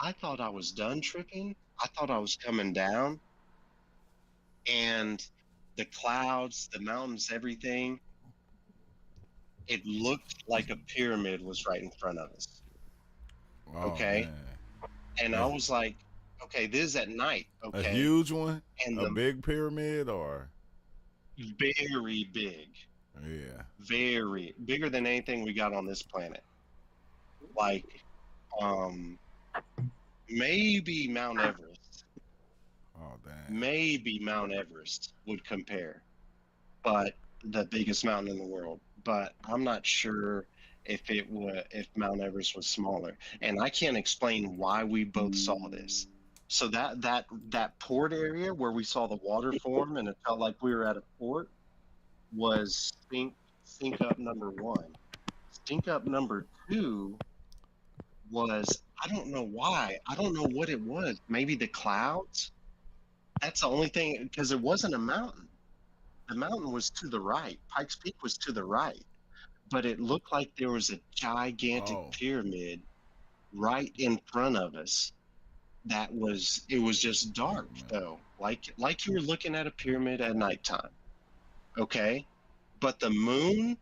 I thought I was done tripping. I thought I was coming down, and the clouds, the mountains, everything, it looked like a pyramid was right in front of us. Oh Okay. man. And I A, was like, okay, this is at night. a Okay. huge one? And A the big pyramid or very big, yeah. very bigger than anything we got on this planet. Like, um, maybe Mount Everest, Oh damn. maybe Mount Everest would compare, but the biggest mountain in the world. But I'm not sure if Mount Everest was smaller. And I can't explain why we both saw this. So that port area where we saw the water form and it felt like we were at a port was sync up number one. Sync up number two was, I don't know why. I don't know what it was. Maybe the clouds. That's the only thing, because it wasn't a mountain. The mountain was to the right. Pikes Peak was to the right, but it looked like there was a gigantic Oh. pyramid right in front of us. It was just Oh dark man. though, like you were looking at a pyramid at nighttime. Okay, but the moon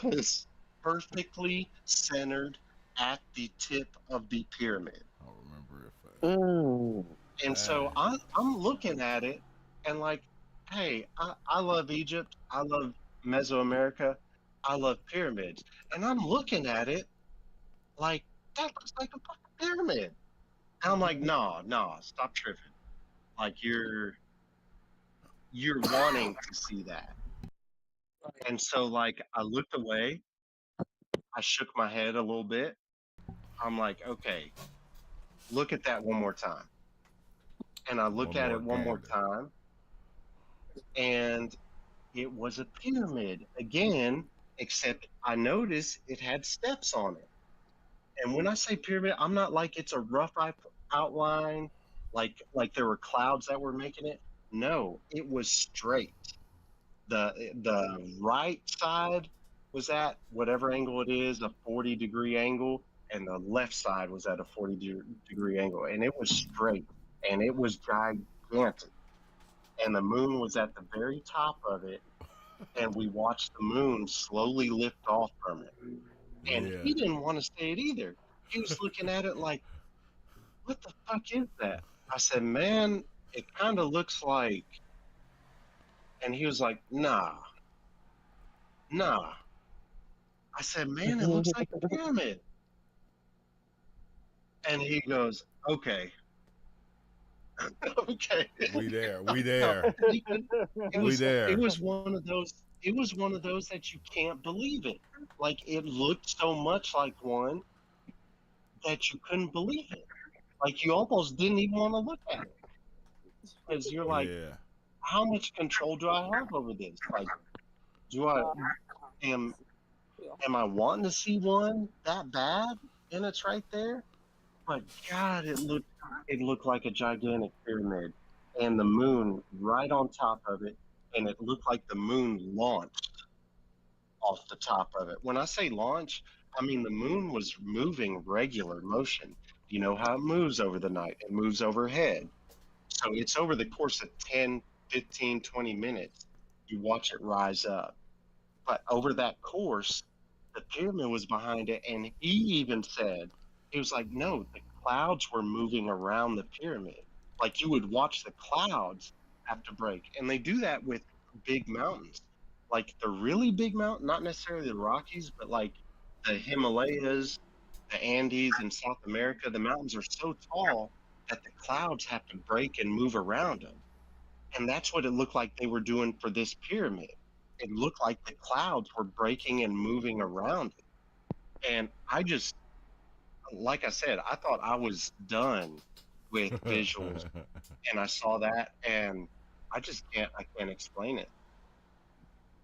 was perfectly centered at the tip of the pyramid. I don't remember if Mm. And so dang. I'm looking at it and like, hey, I love Egypt. I love Mesoamerica. I love pyramids. And I'm looking at it like, that looks like a fucking pyramid. And I'm like, nah, stop tripping. Like you're wanting to see that. And so like I looked away, I shook my head a little bit. I'm like, okay, look at that one more time. And I look One at more it one more gander. time, and it was a pyramid again, except I noticed it had steps on it. And when I say pyramid, I'm not like it's a rough outline, like there were clouds that were making it. No, it was straight. The right side was at whatever angle it is, a 40-degree angle, and the left side was at a 40-degree angle, and it was straight, and it was gigantic. And the moon was at the very top of it, and we watched the moon slowly lift off from it. And Yeah. he didn't want to say it either. He was looking at it like, what the fuck is that? I said, man, it kind of looks like, and he was like, nah. I said, man, it looks like a pyramid. And he goes, okay, okay. We there. We No, there. it We was it there. was one of those it was one of those that you can't believe it. Like it looked so much like one that you couldn't believe it. Like you almost didn't even want to look at it because you're like, Yeah. how much control do I have over this? Like, do I am am I wanting to see one that bad and it's right there? But God, it looked like a gigantic pyramid, and the moon right on top of it, and it looked like the moon launched off the top of it. When I say launch, I mean the moon was moving regular motion. You know how it moves over the night? It moves overhead. So it's over the course of 10, 15, 20 minutes. You watch it rise up. But over that course, the pyramid was behind it. And he even said, he was like, no, the clouds were moving around the pyramid. Like you would watch the clouds have to break. And they do that with big mountains. Like the really big mountain, not necessarily the Rockies, but like the Himalayas, the Andes in South America, the mountains are so tall that the clouds have to break and move around them. And that's what it looked like they were doing for this pyramid. It looked like the clouds were breaking and moving around it. And I just, like I said, I thought I was done with visuals, and I saw that, and I can't explain it.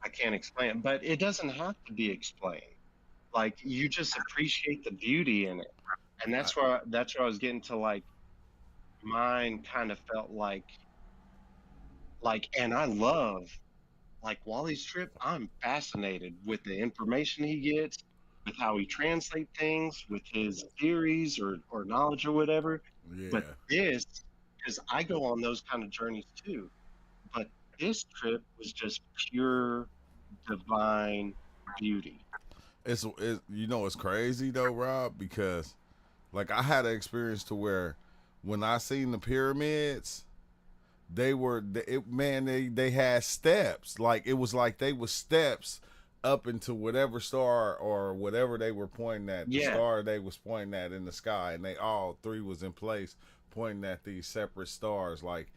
I can't explain it, but it doesn't have to be explained. Like you just appreciate the beauty in it. And that's where I was getting to, like mine kind of felt like and I love like Wally's trip. I'm fascinated with the information he gets, with how he translates things, with his theories or knowledge or whatever. But Yeah. this, because I go on those kind of journeys too, but this trip was just pure divine beauty. It's you know it's crazy though, Rob, because like I had an experience to where when I seen the pyramids, they were man, they had steps. Like it was like they were steps up into whatever star or whatever they were pointing at. The Yeah, star they was pointing at in the sky, and they all three was in place pointing at these separate stars. Like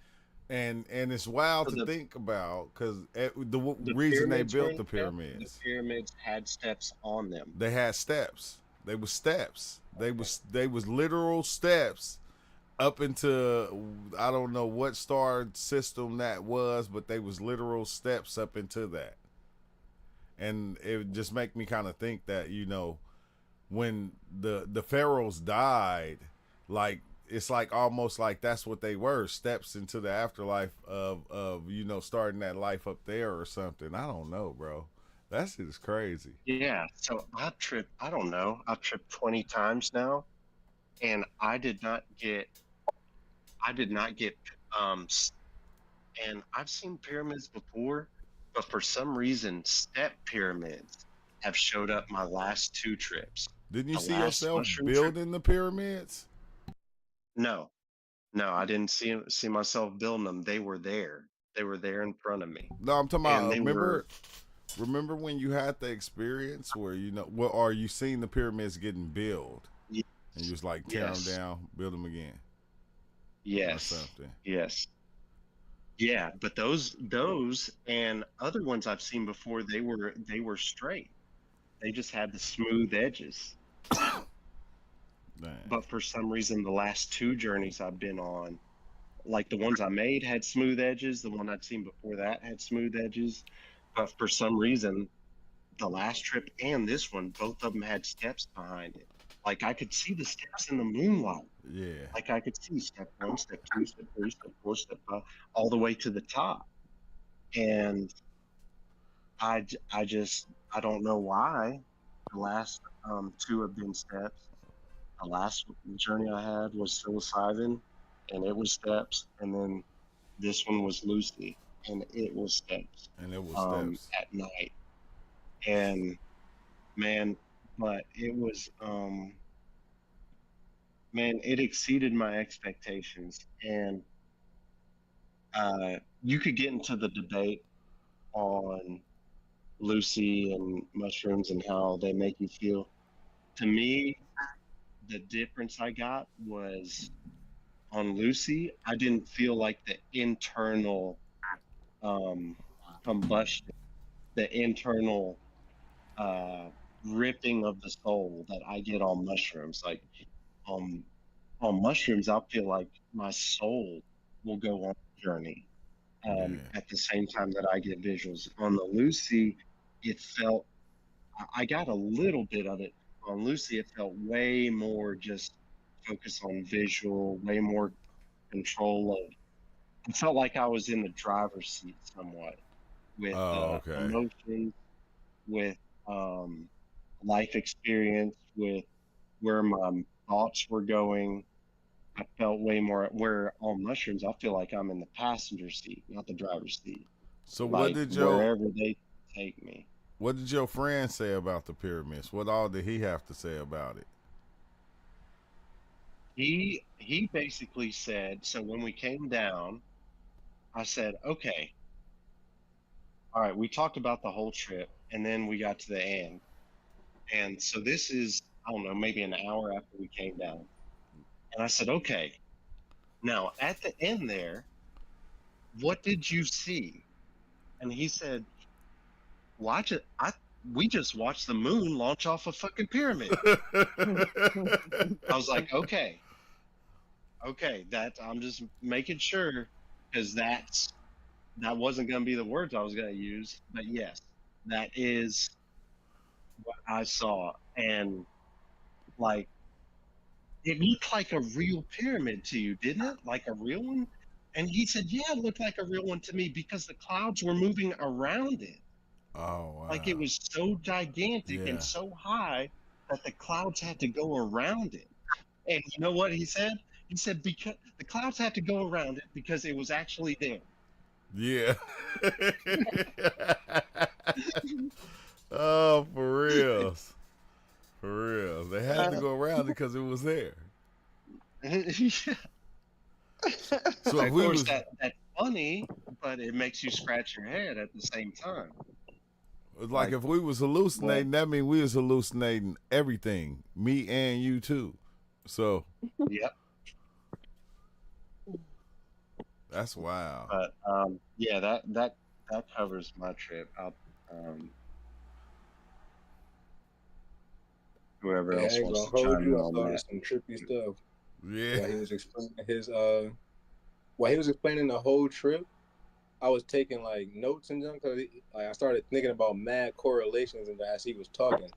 and it's wild so to think about because the the reason they pyramids were built in the steps. The pyramids, pyramids had steps on them. they had steps. They was steps. They was literal steps up into I don't know what star system that was, but they was literal steps up into that. And it just make me kind of think that when the pharaohs died, like it's like almost like that's what they were, steps into the afterlife of starting that life up there or something. I don't know, bro. That shit is crazy. Yeah, so I don't know, I've tripped 20 times now, and I did not get, um, s- and I've seen pyramids before, but for some reason, step pyramids have showed up my last two trips. Didn't you The see last yourself mushroom trip, building the pyramids? no, no, I didn't see myself building them. They were there. They were there in front of me, No, I'm talking and about. they were Remember when you had the experience where well, or you seen the pyramids getting built, yes, and you was like tear them yes, down, build them again, or yes, something. yes. Yeah, but those and other ones I've seen before, they were straight. They just had the smooth edges. Dang. But for some reason, the last two journeys I've been on, like the ones I made had smooth edges, the one I'd seen before that had smooth edges. But for some reason, the last trip and this one, both of them had steps behind it. Like I could see the steps in the moonlight. Yeah. Like I could see step one, step two, step three, step four, step five, all the way to the top. And I don't know why the last two have been steps. The last journey I had was psilocybin, and it was steps, and then this one was Lucy, and it was steps And it was steps. at night. And man, but it was man, it exceeded my expectations, and you could get into the debate on Lucy and mushrooms and how they make you feel. To me, the difference I got was on Lucy, I didn't feel like the internal um, combustion, the internal uh, ripping of the soul that I get on mushrooms. Like um, on mushrooms, I feel like my soul will go on a journey Yeah. at the same time that I get visuals. On the Lucy, it felt I got a little bit of it. On Lucy, it felt way more just focus on visual, way more control of. It felt like I was in the driver's seat somewhat with Oh, okay. emotions, with um, life experience, with where my thoughts were going. I felt way more where on mushrooms, I feel like I'm in the passenger seat, not the driver's seat. So Like wherever they take me. what did your friend say about the pyramids? What all did he have to say about it? He basically said, so when we came down, I said, okay, all right, we talked about the whole trip and then we got to the end. And so this is, I don't know, maybe an hour after we came down. And I said, okay, now at the end there, what did you see? And he said, watch it. We just watched the moon launch off a fucking pyramid. I was like, okay, that I'm just making sure because that wasn't going to be the words I was going to use. But yes, that is what I saw, and like it looked like a real pyramid to you, didn't it? Like a real one? And he said, yeah, it looked like a real one to me because the clouds were moving around it. Oh Like it wow. was so gigantic and Yeah. so high that the clouds had to go around it. And you know what he said? He said, because the clouds had to go around it because it was actually there. Yeah. Oh, for real. For real. They had to Uh, go around it because it was there. Yeah. So if Of we course, was that's funny, but it makes you scratch your head at the same time. like Like, if we was well, hallucinating, that means we was hallucinating everything. Me and you too. So yep. that's wild. But yeah, that covers my trip. Um, whoever Yeah, I else ain't wants gonna to hold chime in you. I on thought of that. some trippy stuff Yeah. while he was explaining his while he was explaining the whole trip. I was taking like notes and junk because like I started thinking about mad correlations and as he was talking.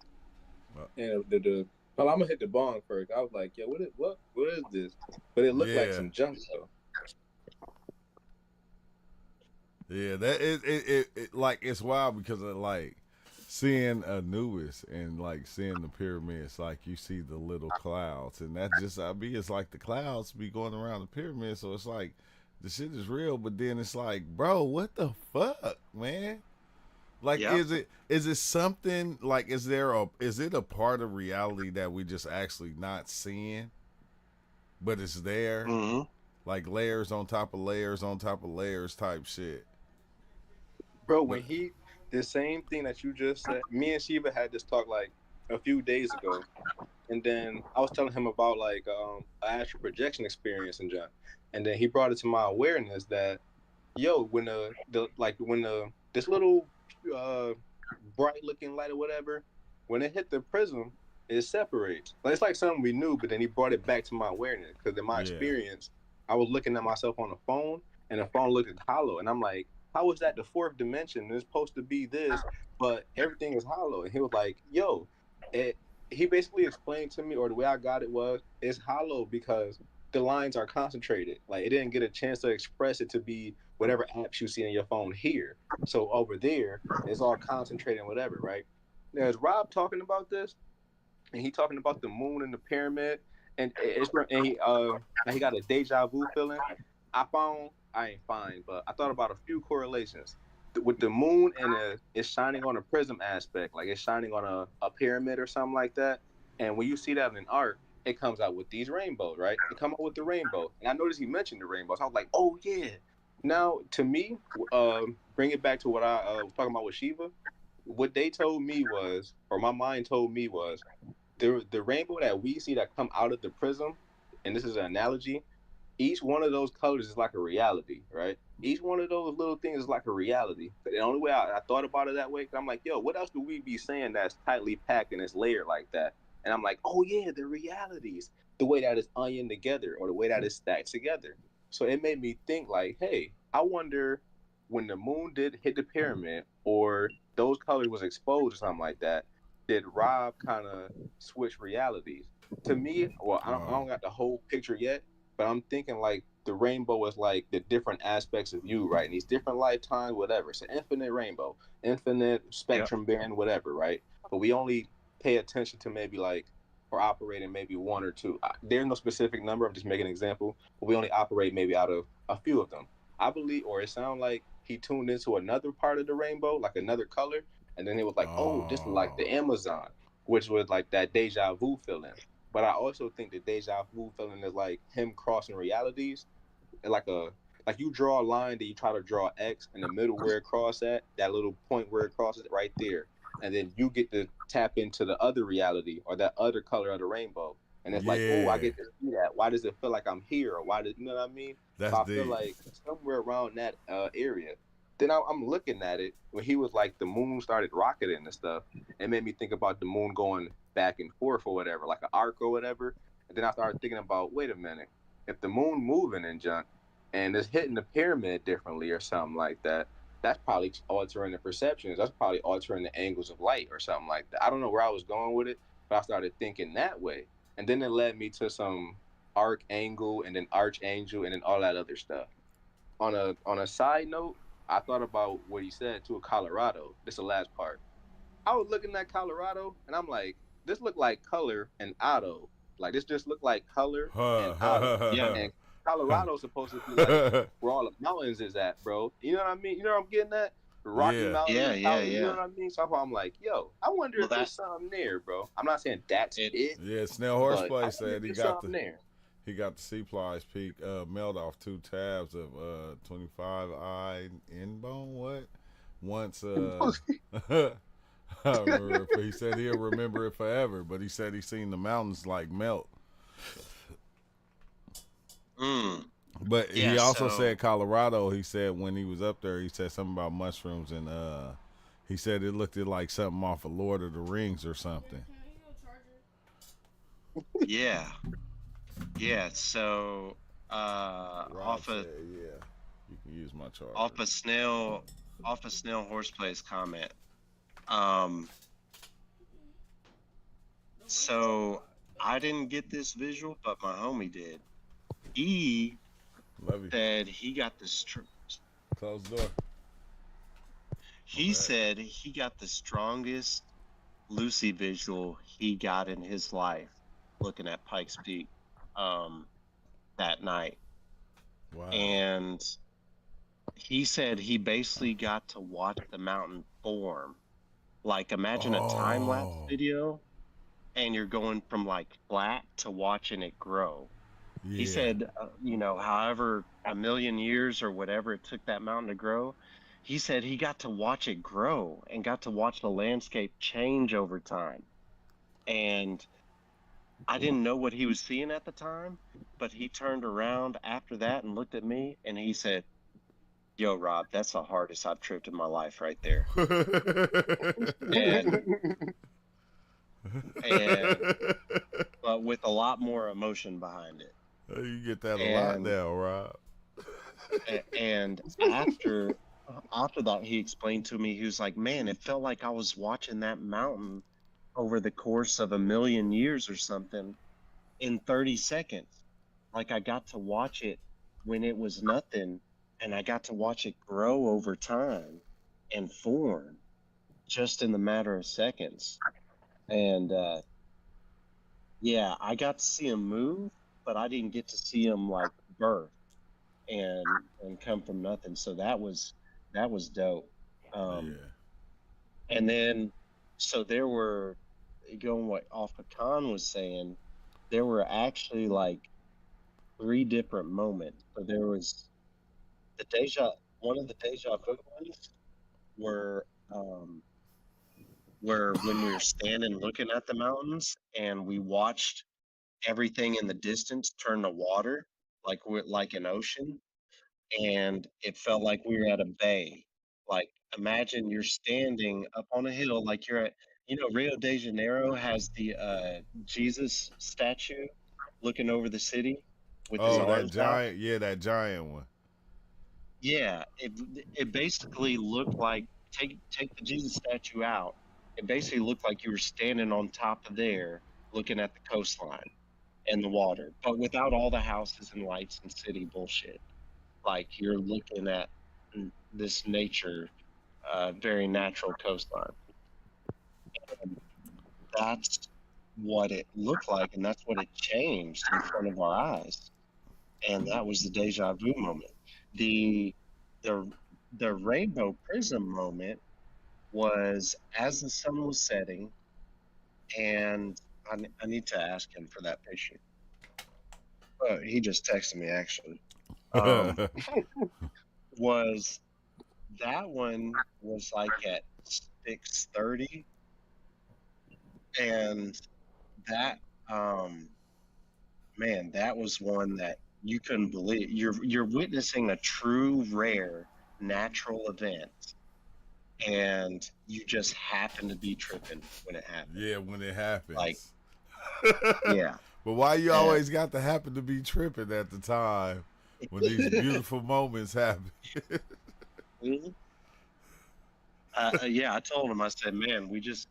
And the well, I'm gonna hit the bong first. I was like, yo, what is this? But it looked like Yeah. some junk though. Yeah, that it like it's wild because of like seeing Anubis and like seeing the pyramids, like you see the little clouds, and that just I mean it's like the clouds be going around the pyramid, so it's like the shit is real, but then it's like, bro, what the fuck, man? Like, Yep. is it something like is it a part of reality that we just actually not seeing, but it's there, Hmm. like layers on top of layers on top of layers type shit, Bro, but. when he the same thing that you just said, me and Shiva had this talk like a few days ago. And then I was telling him about like an astral projection experience and junk. And then he brought it to my awareness that yo, when the like when the this little uh bright looking light or whatever, when it hit the prism, it separates. Like it's like something we knew, but then he brought it back to my awareness because in my Yeah. experience, I was looking at myself on the phone and the phone looked hollow, and I'm like, how is that the fourth dimension? It's supposed to be this, but everything is hollow. And he was like, yo, it. He basically explained to me, or the way I got it was, it's hollow because the lines are concentrated. Like it didn't get a chance to express it to be whatever apps you see in your phone here. So over there, it's all concentrated and whatever, right? Now, is Rob talking about this? And he talking about the moon and the pyramid, and he got a deja vu feeling. I ain't fine, but I thought about a few correlations with the moon and it's shining on a prism aspect, like it's shining on a pyramid or something like that. And when you see that in art, it comes out with these rainbows, right? It come out with the rainbow, and I noticed he mentioned the rainbows. I was like, oh yeah. Now to me, bring it back to what I was talking about with Shiva. What they told me was, or my mind told me was, the rainbow that we see that come out of the prism, and this is an analogy, each one of those colors is like a reality, right? Each one of those little things is like a reality. The only way I thought about it that way, because I'm like, yo, what else do we be saying that's tightly packed and it's layered like that? And I'm like, oh yeah, the realities, the way that it's onion together or the way that it's stacked together. So it made me think like, hey, I wonder when the moon did hit the pyramid or those colors was exposed or something like that, did Rob kind of switch realities? To me, well, I Oh. don't got the whole picture yet, but I'm thinking like the rainbow is like the different aspects of you, right? And these different lifetimes, whatever. It's an infinite rainbow, infinite Yep. spectrum band, whatever, right? But we only pay attention to maybe like or operate in maybe one or two. There's no specific number. I'm just making an example, but we only operate maybe out of a few of them. I believe, or it sounds like he tuned into another part of the rainbow, like another color, and then it was like, oh, this is like Oh. the Amazon, which was like that deja vu feeling. But I also think the deja vu feeling is like him crossing realities, like a like you draw a line that you try to draw X in the middle where it crosses at that little point where it crosses right there, and then you get to tap into the other reality or that other color of the rainbow, and it's like, oh, I Yeah. get to see that. Why does it feel like I'm here? Or why did you know what I mean? So That's I feel deep. like somewhere around that area. Then I'm looking at it when he was like the moon started rocketing and stuff. It made me think about the moon going back and forth or whatever, like an arc or whatever. And then I started thinking about, wait a minute, if the moon moving and junk and it's hitting the pyramid differently or something like that, that's probably altering the perceptions. That's probably altering the angles of light or something like that. I don't know where I was going with it, but I started thinking that way. And then it led me to some archangel and then archangel and then all that other stuff. On a side note, I thought about what he said to a Colorado. This is the last part. I was looking at Colorado and I'm like, this looked like color and auto. Like this just looked like color and auto. Yeah. And Colorado's supposed to be like where all the mountains is at, bro. You know what I mean? You know what I'm getting at? The Rocky Yeah. Mountains, Yeah, yeah, You know yeah. what I mean? So I'm like, yo, I wonder Well, if there's something there, bro. I'm not saying that's It- it, Yeah, Snail but I Horseplay wonder said if he there's got something the there. he got the C Plies peak mailed off 2 tabs of 25 I in bone. What? Once I remember he said he'll remember it forever, but he said he seen the mountains like melt. Mm. But he Yeah, also so- said Colorado. He said when he was up there, he said something about mushrooms, and he said it looked like something off of Lord of the Rings or something. Yeah. Yeah. So Rob off of said, yeah, you can use my charger. off a snail Horseplay's comment. So I didn't get this visual, but my homie did. He Love you. said he got this. Close the door. He said he got the strongest Lucy visual he got in his life looking at Pikes Peak that night. Wow. And he said he basically got to watch the mountain form. Like imagine a time lapse Oh. video and you're going from like flat to watching it grow. Yeah. He said, however a million years or whatever it took that mountain to grow, he said he got to watch it grow and got to watch the landscape change over time. And I didn't know what he was seeing at the time, but he turned around after that and looked at me and he said, "Yo, Rob, that's the hardest I've tripped in my life right there." But with a lot more emotion behind it. You get that a lot now, Rob. And after that, he explained to me, he was like, "Man, it felt like I was watching that mountain over the course of a million years or something in 30 seconds. Like I got to watch it when it was nothing, and I got to watch it grow over time and form just in the matter of seconds." And yeah, I got to see him move, but I didn't get to see him like birth and come from nothing. So that was dope. Yeah. And then, so there were, going what Alpha Khan was saying, there were actually like 3 different moments. So there was one of the deja vu ones were where when we were standing looking at the mountains and we watched everything in the distance turn to water, like an ocean, and it felt like we were at a bay. Like imagine you're standing up on a hill, like you're at, Rio de Janeiro has the Jesus statue looking over the city with his Oh, that arms out. giant, yeah, that giant one. Yeah, it basically looked like, take the Jesus statue out. It basically looked like you were standing on top of there looking at the coastline and the water, but without all the houses and lights and city bullshit. Like you're looking at this nature, very natural coastline. And that's what it looked like, and that's what it changed in front of our eyes. And that was the deja vu moment. The rainbow prism moment was as the sun was setting, and I need to ask him for that picture. Oh, he just texted me actually. Was that one was like at 6:30, and that man, that was one that you couldn't believe. You're witnessing a true rare natural event, and you just happen to be tripping when it happens. Yeah, when it happens. Like, yeah. But why you always got to happen to be tripping at the time when these beautiful moments happen? Mhm. Yeah, I told him. I said, man, we just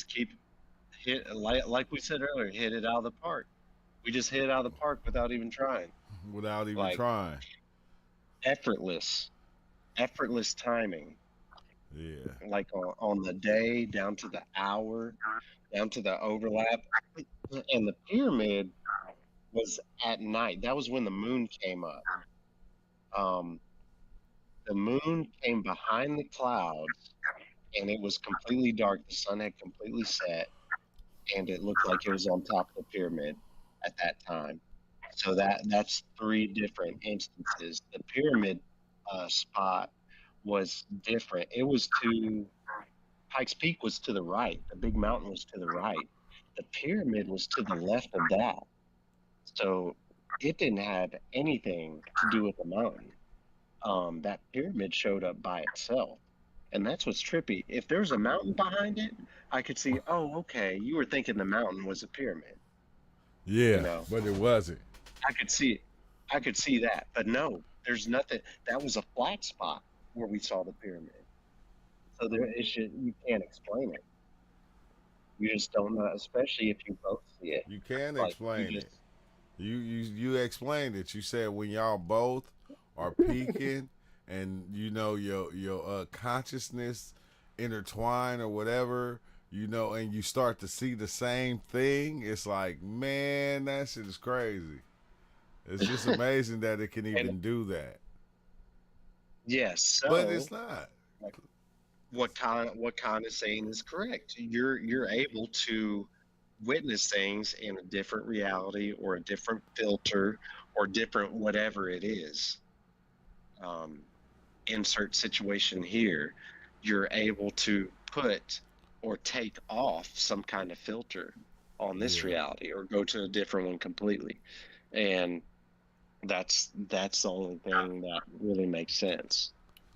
keep hit like we said earlier, hit it out of the park. We just hit it out of the park without even trying. without even Like trying. effortless, effortless timing. Yeah. Like on the day, down to the hour, down to the overlap. And the pyramid was at night. That was when the moon came up. Um, the moon came behind the clouds, and it was completely dark. The sun had completely set, and it looked like it was on top of the pyramid at that time. So that's three different instances. The pyramid spot was different. It was to Pikes Peak was to the right. The big mountain was to the right. The pyramid was to the left of that. So it didn't have anything to do with the mountain. That pyramid showed up by itself. And that's what's trippy. If there's a mountain behind it, I could see, oh, okay, you were thinking the mountain was a pyramid. You Yeah, know, but it wasn't. I could see it. I could see that. But no, there's nothing. That was a flat spot where we saw the pyramid. So you can't explain it. You just don't know, especially if you both see it. You can Like you explain it. just, You explained it. You said when y'all both are peaking and your consciousness intertwine or whatever, and you start to see the same thing, it's like, man, that shit is crazy. It's just amazing that it can and even do that. yes. But So it's not. like, what kind of saying is correct? You're able to witness things in a different reality or a different filter or different whatever it is. Um, insert situation here, you're able to put or take off some kind of filter on this Yeah. reality or go to a different one completely. And that's the only thing that really makes sense.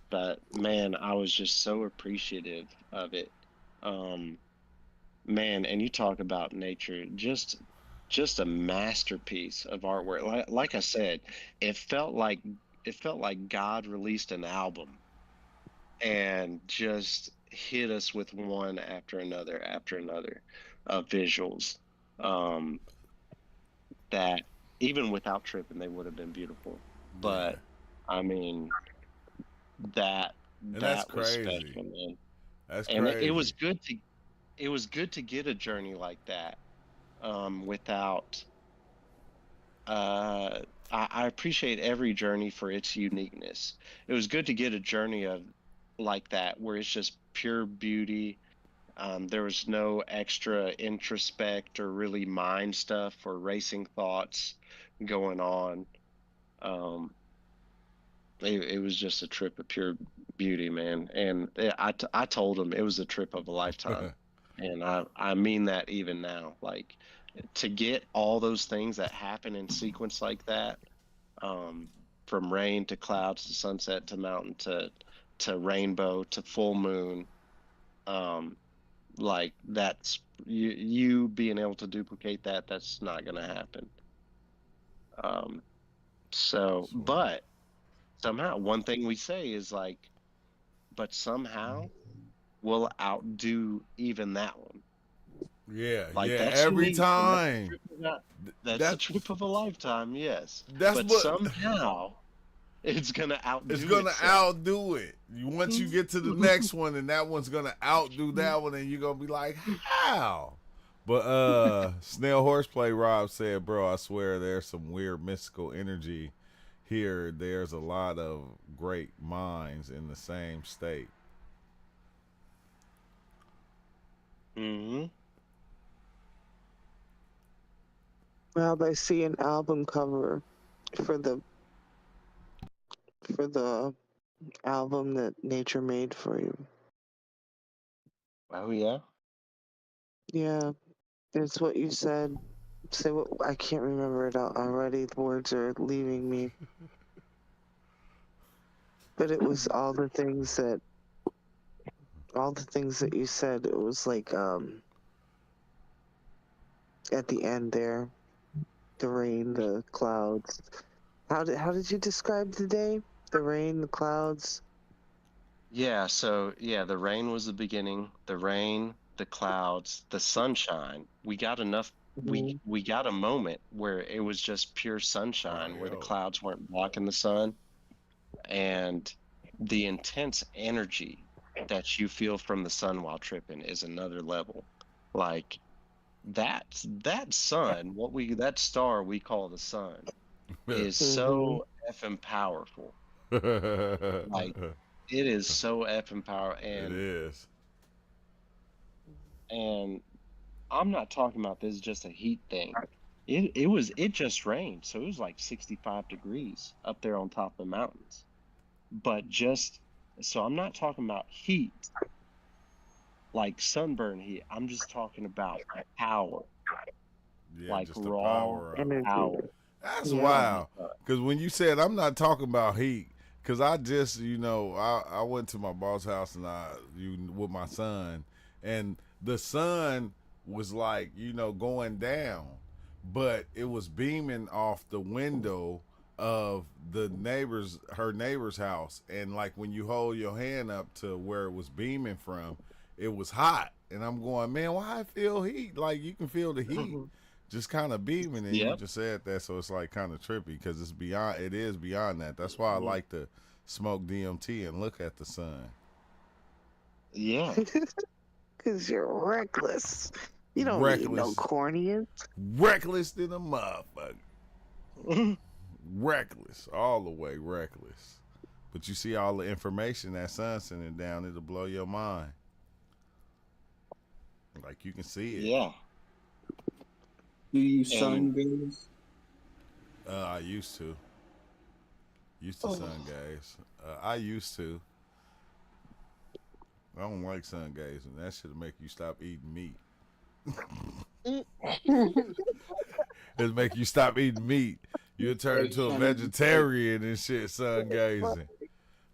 But man, I was just so appreciative of it. Um, Man, and you talk about nature, just a masterpiece of artwork. Like I said, it felt like it felt like God released an album and just hit us with one after another of visuals. Um, that even without tripping, they would have been beautiful. Yeah. But I mean, that And that's that was crazy. special, man. That's And it was crazy. good to get a journey like that without uh I appreciate every journey for its uniqueness. It was good to get a journey of like that where it's just pure beauty. There was no extra introspect or really mind stuff or racing thoughts going on. Um, it was just a trip of pure beauty, man. And I told him it was a trip of a lifetime. And I mean that even now. Like to get all those things that happen in sequence like that, um, from rain to clouds to sunset to mountain to rainbow to full moon, um, like that's you being able to duplicate that. That's not gonna happen. Um, so, So, but somehow one thing we say is like, but somehow we'll outdo even that one. yeah, Like yeah. that's Every unique, and that's the time. trip of that. That's the That trip of a lifetime, yes. that's But what somehow it's gonna it's outdo gonna itself. outdo it. Once you get to the next one, and that one's gonna outdo that one, and you're gonna be like, how? But Snail Horseplay Rob said, bro, I swear there's some weird mystical energy here. There's a lot of great minds in the same state. Hmm. Well, I see an album cover for the for the album that nature made for you. Oh yeah. Yeah, it's what you said. Say what I can't remember it already. The words are leaving me. But it was all the things that you said. It was like at the end there, the rain, the clouds. How did you describe the day? The rain, the clouds. Yeah, so yeah, the rain was the beginning. The rain, the clouds, the sunshine. We got enough Mhm. we got a moment where it was just pure sunshine, Right, where the yo. clouds weren't blocking the sun, and the intense energy that you feel from the sun while tripping is another level. Like that sun, that star we call the sun, is Mhm. so effing powerful. Like it is so effing power, It is. and I'm not talking about this just a heat thing. It just rained, so it was like 65 degrees up there on top of the mountains. But just so I'm not talking about heat like sunburn heat. I'm just talking about power, Yeah, like just the raw power of it. Energy. power That's Yeah. of the wild. sun. Because when you said I'm not talking about heat, because I just I went to my boss house and with my son, and the sun was like going down, but it was beaming off the window of her neighbor's house, and like when you hold your hand up to where it was beaming from, it was hot, and I'm going, man, why I feel heat? Like you can feel the heat Mhm. just kind of beaming, and you Yep. just said that, so it's like kind of trippy because it is beyond that. That's why I like to smoke DMT and look at the sun. Yeah. Cause you're reckless. You don't need no Reckless, corneas. reckless than a motherfucker. Reckless, all the way reckless. But you see all the information that sun's sending down, it'll blow your mind. Like you can see it. Yeah. Do you use And sun gaze? I used to. Used to Oh, sun gaze. I used to. I don't like sun gazing. That should make you stop eating meat. It'll make you stop eating meat. You'll turn it's into a trying to be fake. vegetarian and shit, sun gazing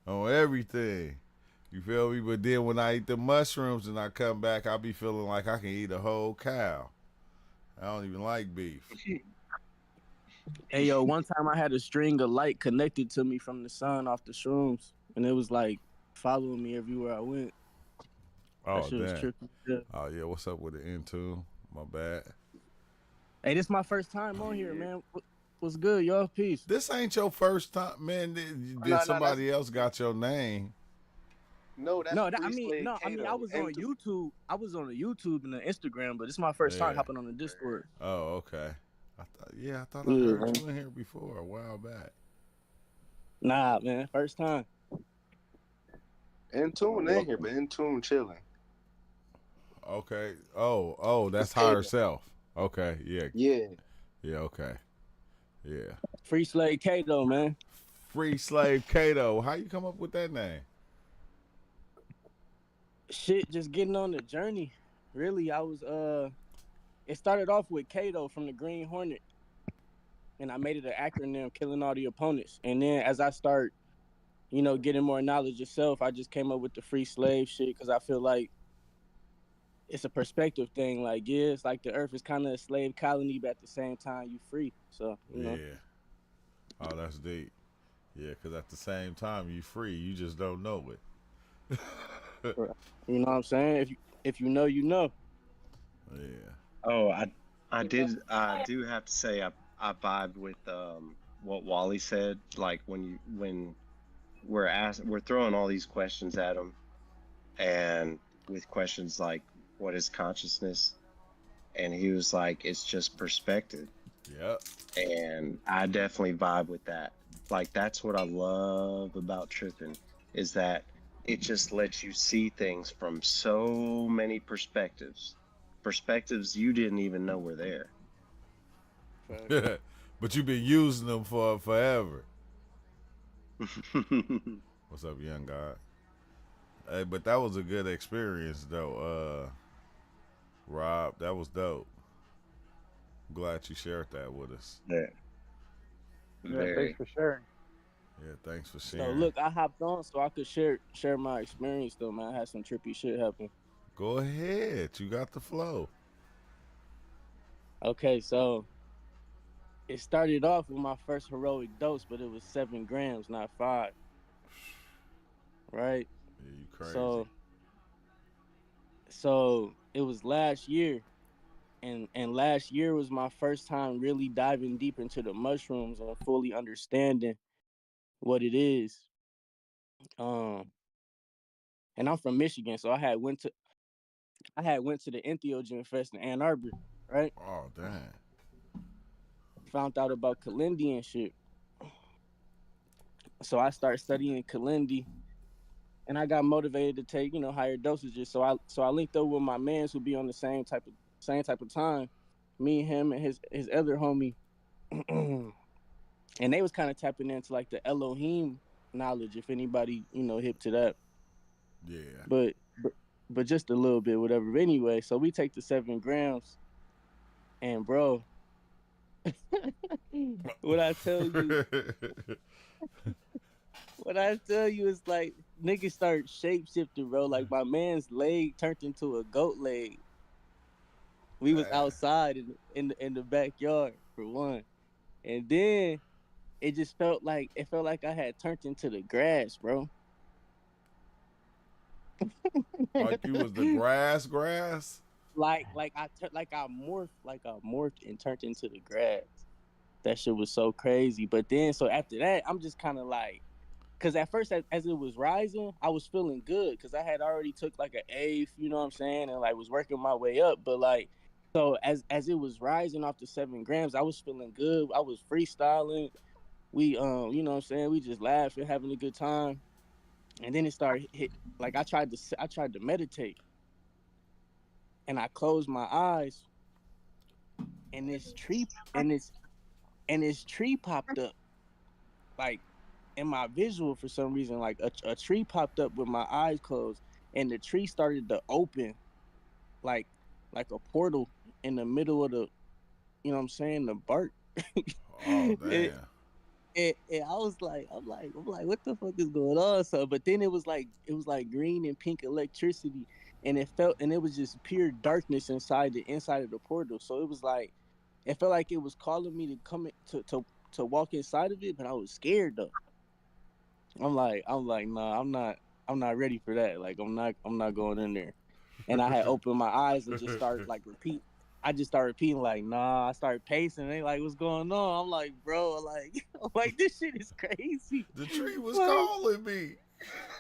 on everything. You feel me? But then when I eat the mushrooms and I come back, I'll be feeling like I can eat a whole cow. I don't even like beef. Hey yo, one time I had a string of light connected to me from the sun off the shrooms, and it was like following me everywhere I went. That Oh shit was damn. trippy. Yeah. Oh yeah. What's up with the Intune? My bad. Hey, this is my first time on here, man. What's good, y'all? Peace. This ain't your first time, man. Did No, no, that's somebody else got your name? no, that's No, Free Slave I Kato. was on And YouTube. I was on the YouTube and the Instagram, but it's my first time Yeah. hopping on the Discord. Oh okay. I thought I Yeah, heard man. you in here before a while back. Nah, man, first time. Intune in here, but Intune chilling. Okay. Oh, It's that's higher Kato. self. Okay. Yeah. Yeah. Yeah. Okay. Yeah. Free Slave Kato, man. Free Slave Kato. How you come up with that name? Shit, just getting on the journey. Really, I was it started off with Kato from the Green Hornet, and I made it an acronym, killing all the opponents. And then as I start, getting more knowledge yourself, I just came up with the free slave shit because I feel like it's a perspective thing. Like, yeah, it's like the earth is kind of a slave colony, but at the same time, you free. So, Yeah. Oh, that's deep. Yeah, because at the same time, you free. You just don't know it. you know what I'm saying? If you know, you know. Yeah. oh, I do have to say I vibed with what Wally said. Like when we're throwing all these questions at him, and with questions like what is consciousness, and he was like it's just perspective. Yep. And I definitely vibe with that. Like that's what I love about tripping is that it just lets you see things from so many perspectives. Perspectives you didn't even know were there. But you've been using them for forever. What's up, young guy? Hey, but that was a good experience, though. Rob, that was dope. Glad you shared that with us. Yeah. Yeah, thanks Very. for sharing. Yeah, thanks for So sharing. look, I hopped on so I could share my experience though, man. I had some trippy shit happen. Go ahead. You got the flow. Okay, so it started off with my first heroic dose, but it was 7 grams, not 5. Right? Yeah, you crazy. So it was last year, and last year was my first time really diving deep into the mushrooms and fully understanding what it is. Um, and I'm from Michigan, so I had went to the Entheogen Fest in Ann Arbor, right? Oh damn. Found out about Kalindi and shit. So I started studying Kalindi, and I got motivated to take, higher dosages. So I linked up with my mans who be on the same type of time. Me and him and his other homie, and they was kind of tapping into like the Elohim knowledge, if anybody hip to that. Yeah. But but just a little bit, whatever. But anyway, so we take the 7 grams, and bro, what I tell you, what I tell you is like niggas start shape shifting, bro. Like my man's leg turned into a goat leg. We was Damn. outside in the backyard for one, and then it felt like I had turned into the grass, bro. Like you was the grass. like I morphed and turned into the grass. That shit was so crazy. But then so after that, I'm just kind of like, because at first as it was rising, I was feeling good because I had already took like an eighth, you know what I'm saying, and like was working my way up. But like, so as it was rising off the 7 grams, I was feeling good. I was freestyling. We you know what I'm saying, we just laughing, having a good time. And then it started hit, like I tried to meditate, and I closed my eyes, and this tree popped up, like in my visual for some reason. Like a tree popped up with my eyes closed, and the tree started to open, like like a portal in the middle of the, you know what I'm saying, the bark. Oh it, damn. and I was like, I'm like, what the fuck is going on? So, but then it was like green and pink electricity, and it was just pure darkness inside of the portal. So it was like, it felt like it was calling me to come in, to walk inside of it, but I was scared though. I'm like, nah, I'm not ready for that. Like I'm not going in there. And I had opened my eyes and just started like repeat. I just started repeating like, nah. I started pacing. They like, what's going on? I'm like, bro, like, I'm like, this shit is crazy. The tree was Like, calling me.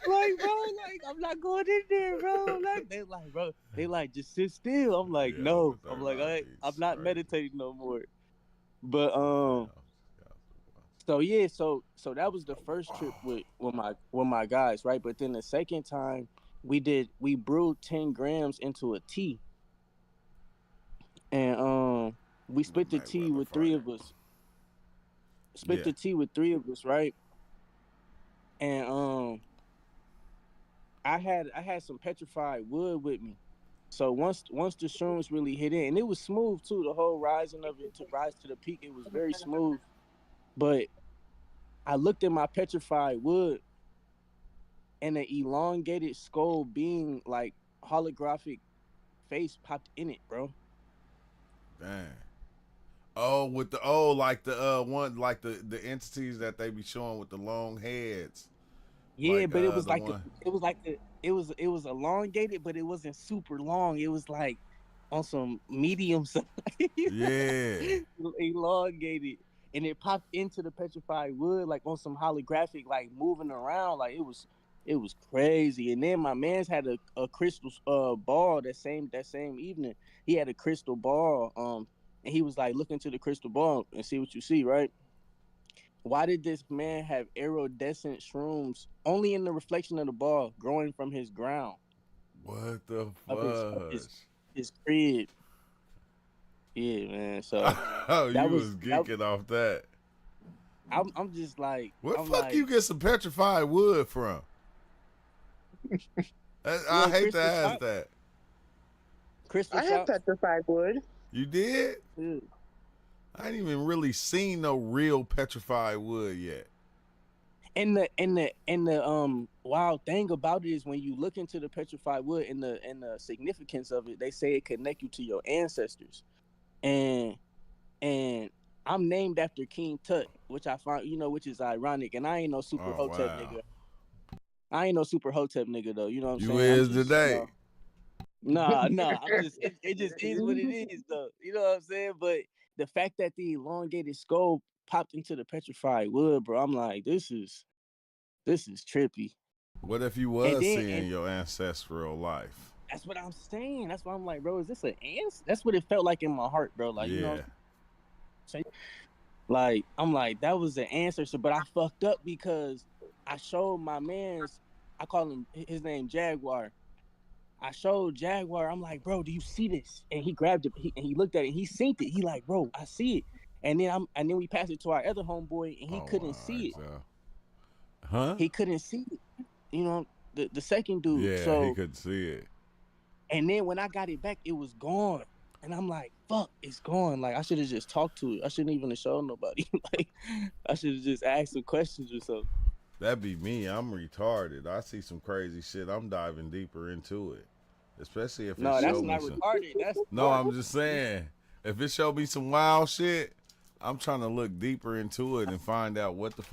bro, like, I'm not going in there, bro. Like, they like, bro, they like, just sit still. I'm like, Yeah, over no. I'm like, 39 I'm beats. not Crazy. meditating no more. But Damn. so yeah, so that was the first trip with my guys, right? But then the second time we brewed 10 grams into a tea, and we split the tea Mayweather with three fight. of us. Split Yeah. the tea with three of us, right? And I had some petrified wood with me. So once the shrooms really hit in, and it was smooth too, the whole rising of it to rise to the peak, it was very smooth. But I looked at my petrified wood, and an elongated skull being like holographic face popped in it, bro. Damn. Oh, with the like the one like the entities that they be showing with the long heads, Yeah, like but it was the like one. it was elongated, but it wasn't super long. It was like on some medium size, Yeah. elongated, and it popped into the petrified wood like on some holographic, like moving around, like it was crazy. And then my man's had a crystal ball that same evening. He had a crystal ball, and he was like, look into the crystal ball and see what you see, right? Why did this man have iridescent shrooms only in the reflection of the ball growing from his ground What the of his fudge? his crib? Yeah, man. So Oh, that you was was that. geeking off that. I'm just like, Where the I'm fuck like, you get some petrified wood from? I well, hate to crystal ask shop, that. crystal I have shops. petrified wood. You did? Yeah. I ain't even really seen no real petrified wood yet. And the wild thing about it is when you look into the petrified wood and the significance of it, they say it connect you to your ancestors. And and I'm named after King Tut, which I find, which is ironic. And I ain't no super Oh hotep wow. nigga. I ain't no super hotep nigga though. You know what I'm You saying? is today. Nah. I'm just it just is what it is though. You know what I'm saying? But the fact that the elongated skull popped into the petrified wood, bro, I'm like, this is trippy. What if you And was then seeing your ancestral life? that's what I'm saying. That's why I'm like, bro, is this an ants? That's what it felt like in my heart, bro. Like, you know what Yeah. I'm saying? Like, I'm like, that was the answer. So, but I fucked up because I showed my man's, I call him his name Jaguar. I showed Jaguar. I'm like, bro, do you see this? And he grabbed it and he looked at it. And he seen it. He like, bro, I see it. And then we passed it to our other homeboy, and he couldn't see it. Huh? He couldn't see it. You know, the second dude. Yeah, so he could see it. And then when I got it back, it was gone. And I'm like, fuck, it's gone. Like, I should have just talked to it. I shouldn't even have shown nobody. Like, I should have just asked some questions or something. That'd be me. I'm retarded. I see some crazy shit. I'm diving deeper into it. Especially if No, it that's show me not some. retarded. That's No, I'm just saying. If it show me some wild shit, I'm trying to look deeper into it and find out what the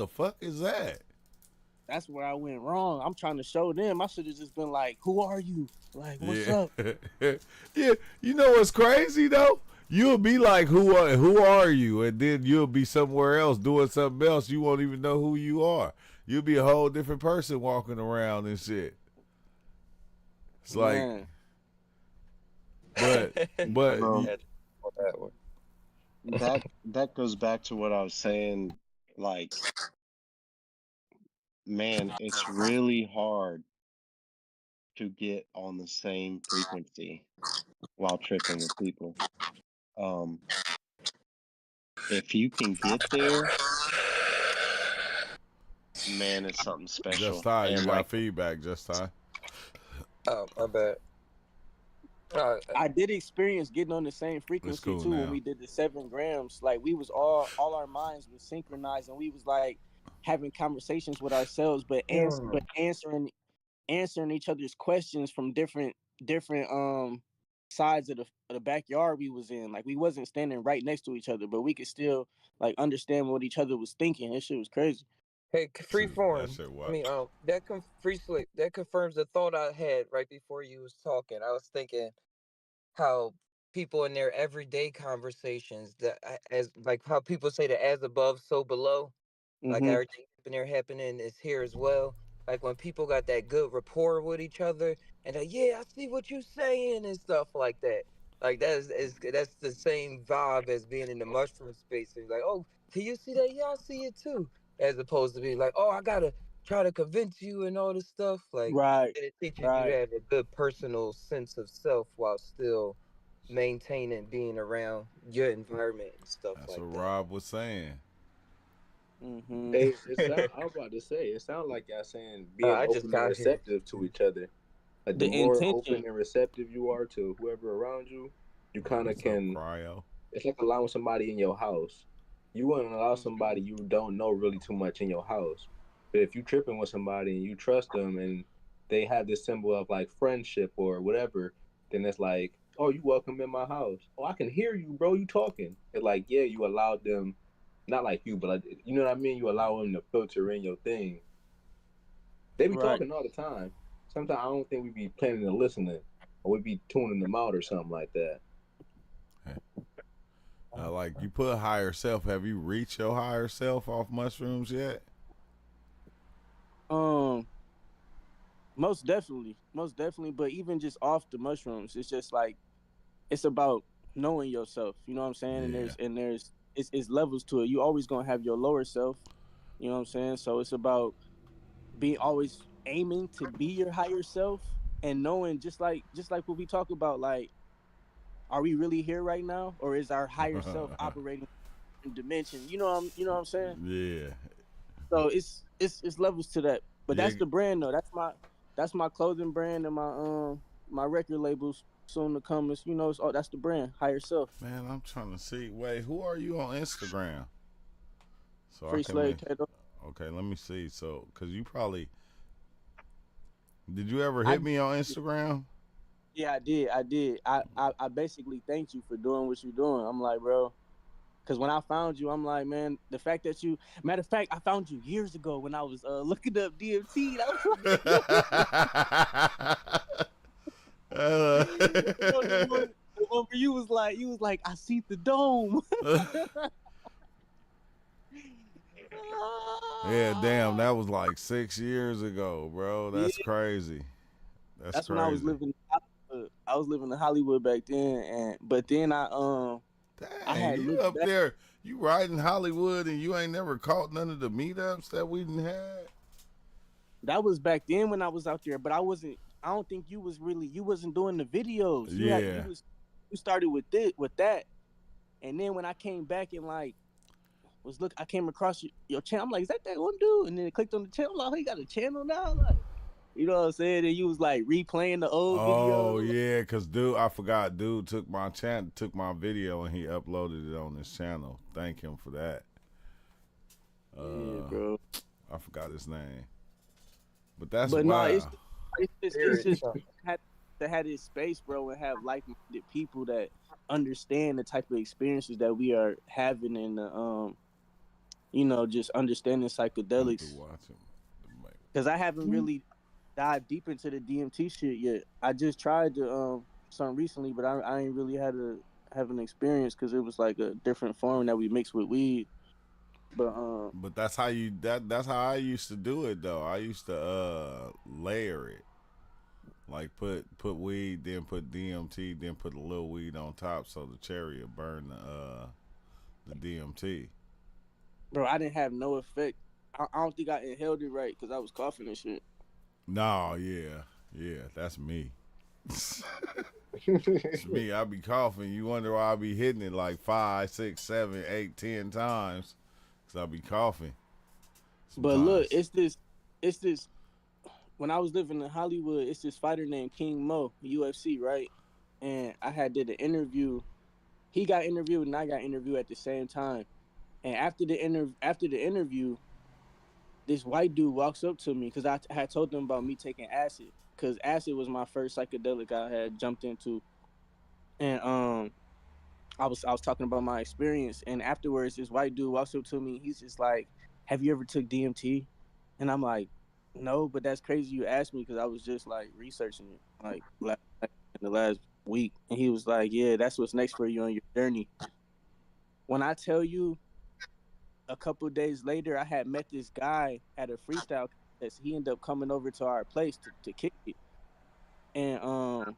fuck is that? That's where I went wrong. I'm trying to show them. I should have just been like, who are you? Like, what's up? Yeah, you know what's crazy though? You'll be like, who are you? And then you'll be somewhere else doing something else. You won't even know who you are. You'll be a whole different person walking around and shit. It's like, Man. but that goes back to what I was saying. Like, man, it's really hard to get on the same frequency while tripping with people. If you can get there, man, it's something special. Just Ty, and you like got feedback, Just Ty. Oh, my bad. I did experience getting on the same frequency cool too now. when we did the 7 grams. Like, we was all our minds was synchronized, and we was like having conversations with ourselves, but answering each other's questions from different sides of the backyard we was in. Like, we wasn't standing right next to each other, but we could still like understand what each other was thinking. That shit was crazy. Hey, freeform. shit I mean, free sleep. That confirms the thought I had right before you was talking. I was thinking how people in their everyday conversations, that as like how people say that as above, so below. Like, Mm-hmm. everything in there happening is here as well. Like, when people got that good rapport with each other, and yeah, I see what you saying and stuff like that. Like, that's the same vibe as being in the mushroom space. And like, oh, can you see that? Yeah, I see it too. As opposed to being like, oh, I gotta try to convince you and all this stuff. Like, Right. and it teaches you to have a good personal sense of self while still maintaining being around your environment and stuff That's like what that. Rob was saying. Mm-hmm. Hey, I was about to say, it sounds like y'all saying being I just open and got here. receptive to each other. Like, the The more intention. open and receptive you are to whoever around you, you kind of What's up, can. Cryo? It's like allowing somebody in your house. You wouldn't allow somebody you don't know really too much in your house. But if you tripping with somebody and you trust them and they have this symbol of like friendship or whatever, then it's like, oh, you welcome in my house. Oh, I can hear you, bro. You talking. It's like, yeah, you allowed them, not like you, but like, you know what I mean? You allow them to filter in your thing. They be Right. talking all the time. Sometimes I don't think we be planning to listening, or we be tuning them out or something like that. Like, you put higher self. Have you reached your higher self off mushrooms yet? Most definitely. But even just off the mushrooms, it's just like, it's about knowing yourself. You know what I'm saying? Yeah. And there's it's levels to it. You always gonna have your lower self. You know what I'm saying? So it's about being always aiming to be your higher self, and knowing, just like what we talk about, like, are we really here right now, or is our higher self operating in dimension? You know what I'm saying? Yeah. So it's levels to that. But Yeah. that's the brand though. That's my clothing brand, and my record labels soon to come. Is, that's the brand, higher self. Man, I'm trying to see. Wait, who are you on Instagram? So Free Slave Kato. Okay, let me see. So, cause you probably did you ever hit me on Instagram? Yeah, I did. I basically thanked you for doing what you're doing. I'm like, bro, Cause when I found you, I'm like, man, the fact that you, matter of fact, I found you years ago when I was looking up DMT. And I was like, the one where you was like, I see the dome. Yeah, damn, that was like 6 years ago, bro. That's crazy. That's when crazy. I was living. I was living in Hollywood back then, but then I had Dang, you looked up back. there, you riding Hollywood, and you ain't never caught none of the meetups that we done had? That was back then when I was out there, but I wasn't. I don't think you wasn't doing the videos. Yeah. You started with that, and then when I came back and like I came across your channel. I'm like, is that one dude? And then I clicked on the channel. I'm like, oh, he got a channel now. Like, you know what I'm saying? And you was like replaying the old Oh, videos. yeah, because I forgot, dude took my video and he uploaded it on his channel. Thank him for that. Yeah, bro. I forgot his name. But that's But wild. no, it's just to have this space, bro, and have like-minded people that understand the type of experiences that we are having in the just understanding psychedelics. Because I haven't really dived deep into the DMT shit yet. I just tried to some recently, but I ain't really had to have an experience because it was like a different form that we mixed with weed. But that's how that's how I used to do it though. I used to layer it. Like put weed, then put DMT, then put a little weed on top so the cherry will burn the DMT. Bro, I didn't have no effect. I don't think I inhaled it right because I was coughing and shit. No, yeah, that's me. It's me. I be coughing. You wonder why I be hitting it like 5, 6, 7, 8, 10 times. Cause I be coughing. Sometimes. But look, it's this. When I was living in Hollywood, it's this fighter named King Mo, UFC, right? And I did an interview. He got interviewed and I got interviewed at the same time. And after the interview, this white dude walks up to me because I had told him about me taking acid, because acid was my first psychedelic I had jumped into. And I was talking about my experience, and afterwards, this white dude walks up to me. He's just like, "Have you ever took DMT?" And I'm like, "No, but that's crazy you asked me because I was just like researching it like in the last week." And he was like, "Yeah, that's what's next for you on your journey." When I tell you, a couple of days later, I had met this guy at a freestyle contest. He ended up coming over to our place to kick it, and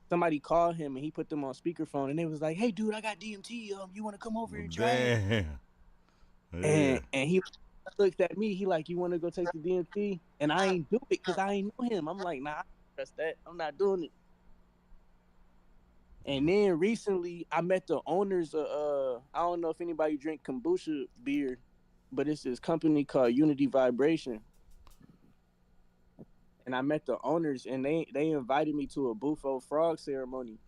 somebody called him and he put them on speakerphone and they was like, "Hey dude, I got DMT. You want to come over and try it?" Yeah. And he looked at me. He like, "You want to go take the DMT?" And I ain't do it because I ain't know him. I'm like, "Nah, I don't trust that. I'm not doing it." And then recently, I met the owners of I don't know if anybody drink kombucha beer, but it's this company called Unity Vibration. And I met the owners, and they invited me to a Bufo frog ceremony.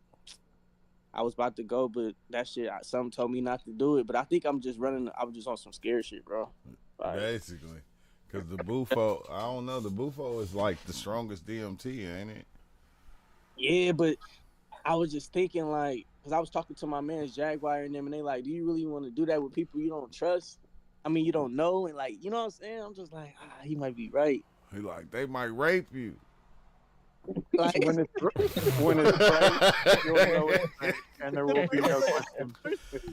I was about to go, but that shit, something told me not to do it. But I think I was just on some scared shit, bro. Like, basically, because the Bufo, I don't know, the Bufo is like the strongest DMT, ain't it? Yeah, but I was just thinking, like, because I was talking to my man's Jaguar and them, and they like, "Do you really want to do that with people you don't trust? I mean, you don't know." And like, you know what I'm saying? I'm just like, he might be right. He like, they might rape you. Like, when it's right, you'll know it's right, and there will be no question.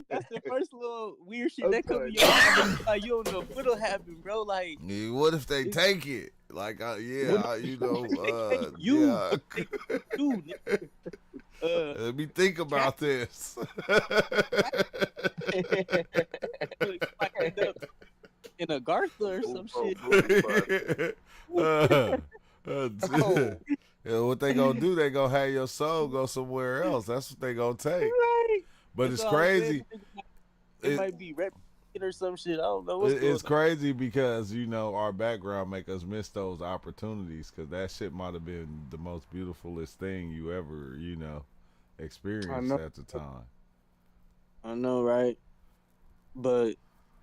That's the first little weird shit that comes to your mind. Like, you don't know what'll happen, bro. Like, yeah, what if they take it? Like, let me think about this. Might end up in a Gartha or some shit. Yeah, what they gonna do? They gonna have your soul go somewhere else. That's what they gonna take. Right. But it's crazy. It might be replicate or some shit. I don't know what's going on. It's crazy because our background make us miss those opportunities, because that shit might have been the most beautifulest thing you ever experienced at the time. I know, right? But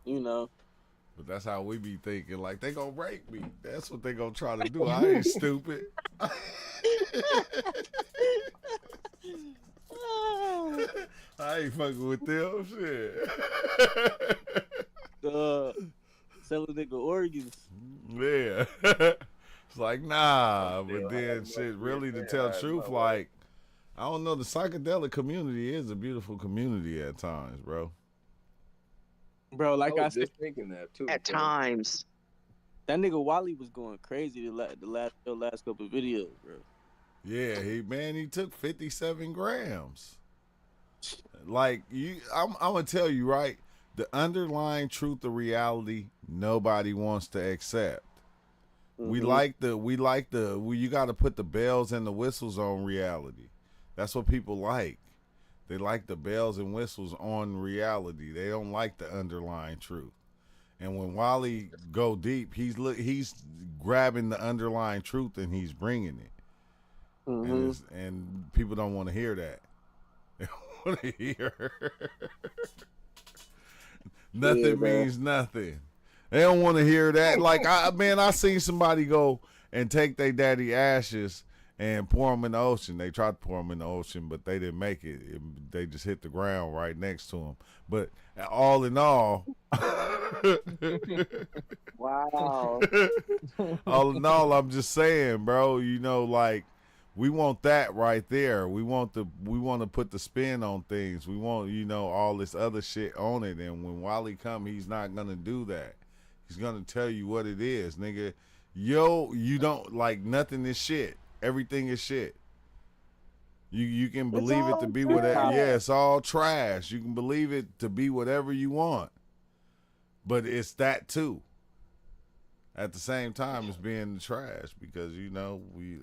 But that's how we be thinking. Like, they gonna rape me. That's what they gonna try to do. I ain't stupid. I ain't fucking with them shit. Selling nigga organs. Yeah. It's like, nah, Still but had then enough shit, really to weird tell hair, truth, no way. like, I don't know, the psychedelic community is a beautiful community at times, bro. Bro, I like I was said, just thinking that too. At bro. times. that nigga Wally was going crazy the last couple of videos, bro. Yeah, he took 57 grams. Like I'm gonna tell you, right? The underlying truth of reality, nobody wants to accept. We like the you got to put the bells and the whistles on reality. That's what people like. They like the bells and whistles on reality. They don't like the underlying truth. And when Wally go deep, he's grabbing the underlying truth and he's bringing it. And people don't want to hear that. They want to hear nothing means nothing. They don't want to hear that. Like I seen somebody go and take their daddy ashes and pour them in the ocean. They tried to pour them in the ocean, but they didn't make it. They just hit the ground right next to them. But all in all, Wow. all in all, I'm just saying, bro. You know, like we want that right there. We want to put the spin on things. We want all this other shit on it. And when Wally come, he's not gonna do that. He's gonna tell you what it is, nigga. Yo, you don't like nothing is shit. Everything is shit. You can believe it to be whatever. Yeah, it's all trash. You can believe it to be whatever you want, but it's that too. At the same time as being the trash, because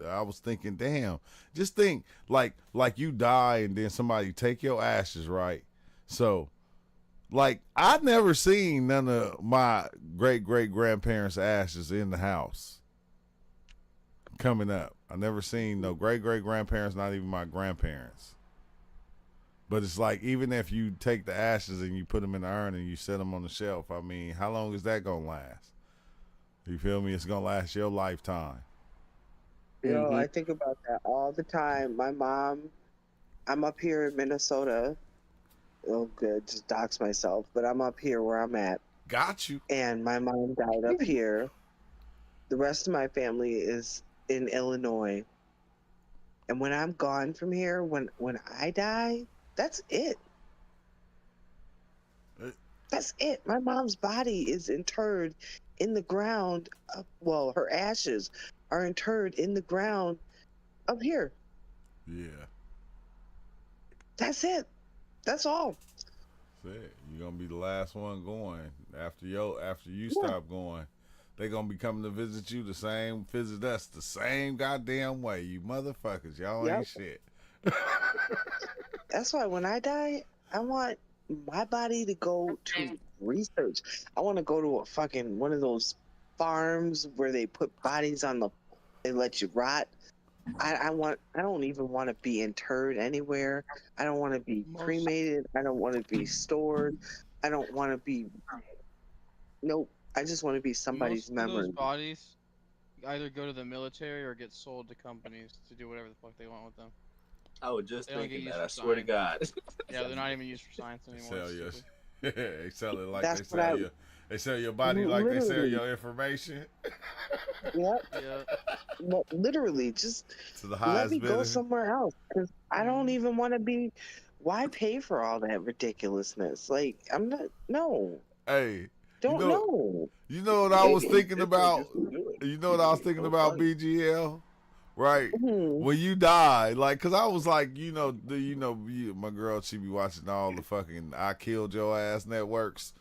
I was thinking, damn, just think like you die and then somebody take your ashes, right? So. Like, I never seen none of my great-great-grandparents' ashes in the house coming up. I never seen no great-great-grandparents, not even my grandparents. But it's like, even if you take the ashes and you put them in the urn and you set them on the shelf, I mean, how long is that going to last? You feel me? It's going to last your lifetime. Yo, I think about that all the time. My mom, I'm up here in Minnesota. Oh, good. Just dox myself. But I'm up here where I'm at. Got you. And my mom died up here. The rest of my family is in Illinois. And when I'm gone from here, when I die, that's it. That's it. My mom's body is interred in the ground. Well, her ashes are interred in the ground up here. Yeah. That's it. That's all. That's it. You're gonna be the last one going. After you stop going, they gonna be coming to visit you visit us the same goddamn way. You motherfuckers, y'all ain't shit. That's why when I die, I want my body to go to research. I want to go to a fucking one of those farms where they put bodies on they let you rot. I don't even want to be interred anywhere. I don't want to be cremated. I don't want to be stored. I don't want to be. Nope. I just want to be somebody's Most of memory. those bodies either go to the military or get sold to companies to do whatever the fuck they want with them. I was just They don't get thinking used that. I for swear to science. God. Yeah, they're not even used for science anymore. They sell it like That's they sell you. They sell your body like they sell Literally. your information. Yep. Yeah. No, literally, just To the let highest me go bidder. somewhere else because I don't even want to be. Why pay for all that ridiculousness? Like, I'm not. No, Hey, don't know. you know what I was thinking This about? nigga's good. You know what I was thinking about, funny. BGL? Right? When you die, like, cause I was like, my girl, she be watching all the fucking I Killed Your Ass networks.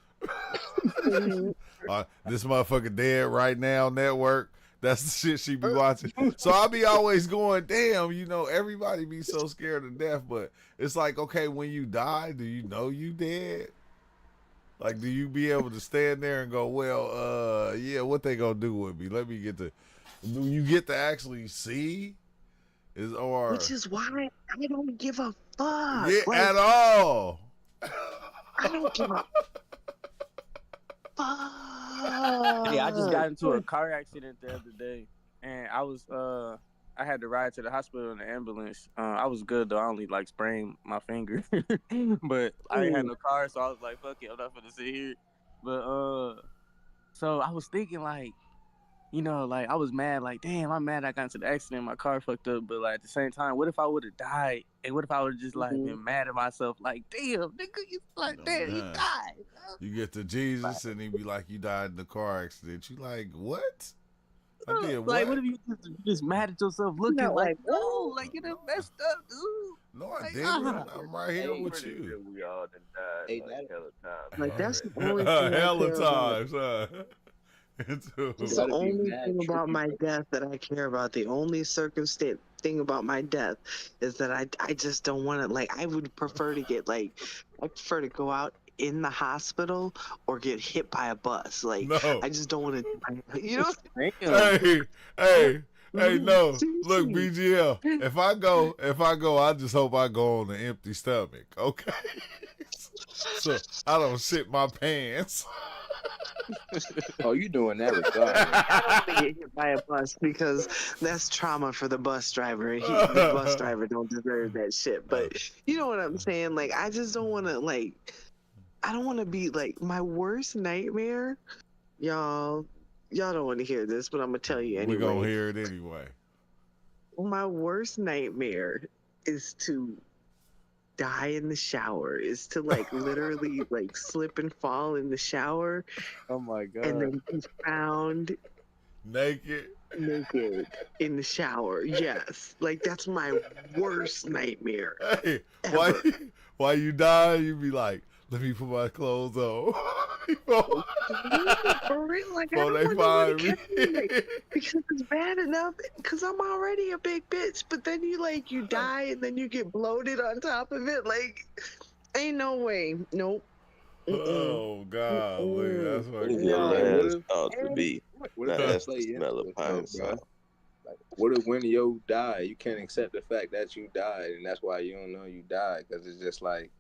This motherfucker dead right now network. That's the shit she be watching. So I be always going, damn, everybody be so scared to death. But it's like, okay, when you die, do you know you dead? Like, do you be able to stand there and go, well, yeah, what they gonna do with me? Let me get to. Do you get to actually see? Which is why I don't give a fuck. Yeah, Like, at all. I don't give a fuck. Yeah, I just got into a car accident the other day, and I was I had to ride to the hospital in the ambulance. I was good though. I only like sprained my finger, but I ain't had no car, so I was like, "Fuck it, I'm not gonna sit here." But so I was thinking like, like I was mad, like, damn, I'm mad I got into the accident, my car fucked up. But like at the same time, what if I would have died? And what if I would have just like been mad at myself, like, damn, nigga, you like, damn, he Uh-huh. died. You get to Jesus and he be like, you died in the car accident. You like, what? I did Like, what? what if you just mad at yourself, looking Not like, like, no, like you done messed up, dude. No, I Like, didn't. I'm right here Hey, with Pretty you. sure we all done died Hey, like that hella times. like that's the All only right. thing I Hella care about. times, huh? It's the gotta be only mad thing about trippy, my bro. death that I care about. The only circumstance thing about my death is that I just don't want to, like, I would prefer to get like, I prefer to go out in the hospital or get hit by a bus. Like, No. I just don't want to, you know. damn. Hey, no. Look, Seriously. BGL. If I go, I just hope I go on an empty stomach. Okay. So I don't shit my pants. Oh, you doing that regardless. I don't want to get hit by a bus because that's trauma for the bus driver. The bus driver don't deserve that shit. But you know what I'm saying? Like, I just don't want to, like, I don't want to be like, my worst nightmare, y'all don't want to hear this, but I'm gonna tell you We're gonna anyway. hear it anyway. My worst nightmare is to die in the shower, is to like literally like slip and fall in the shower Oh my and god. then be found Naked. naked in the shower. Yes, like that's my worst nightmare Hey, ever. why you die? You be like, let me put my clothes on. before, For real, like I before don't they want nobody find me. catching me, like, because it's bad enough. Because I'm already a big bitch, but then you die and then you get bloated on top of it. Like, ain't no way. Nope. Mm-mm. Oh God, look, Mm-mm. that's What is fucking your Like, No. what last if, thought to And be? what if Now that that's play the into smell of it pine though, bro? saw. Like, what if when you die, you can't accept the fact that you died, and that's why you don't know you died, because it's just like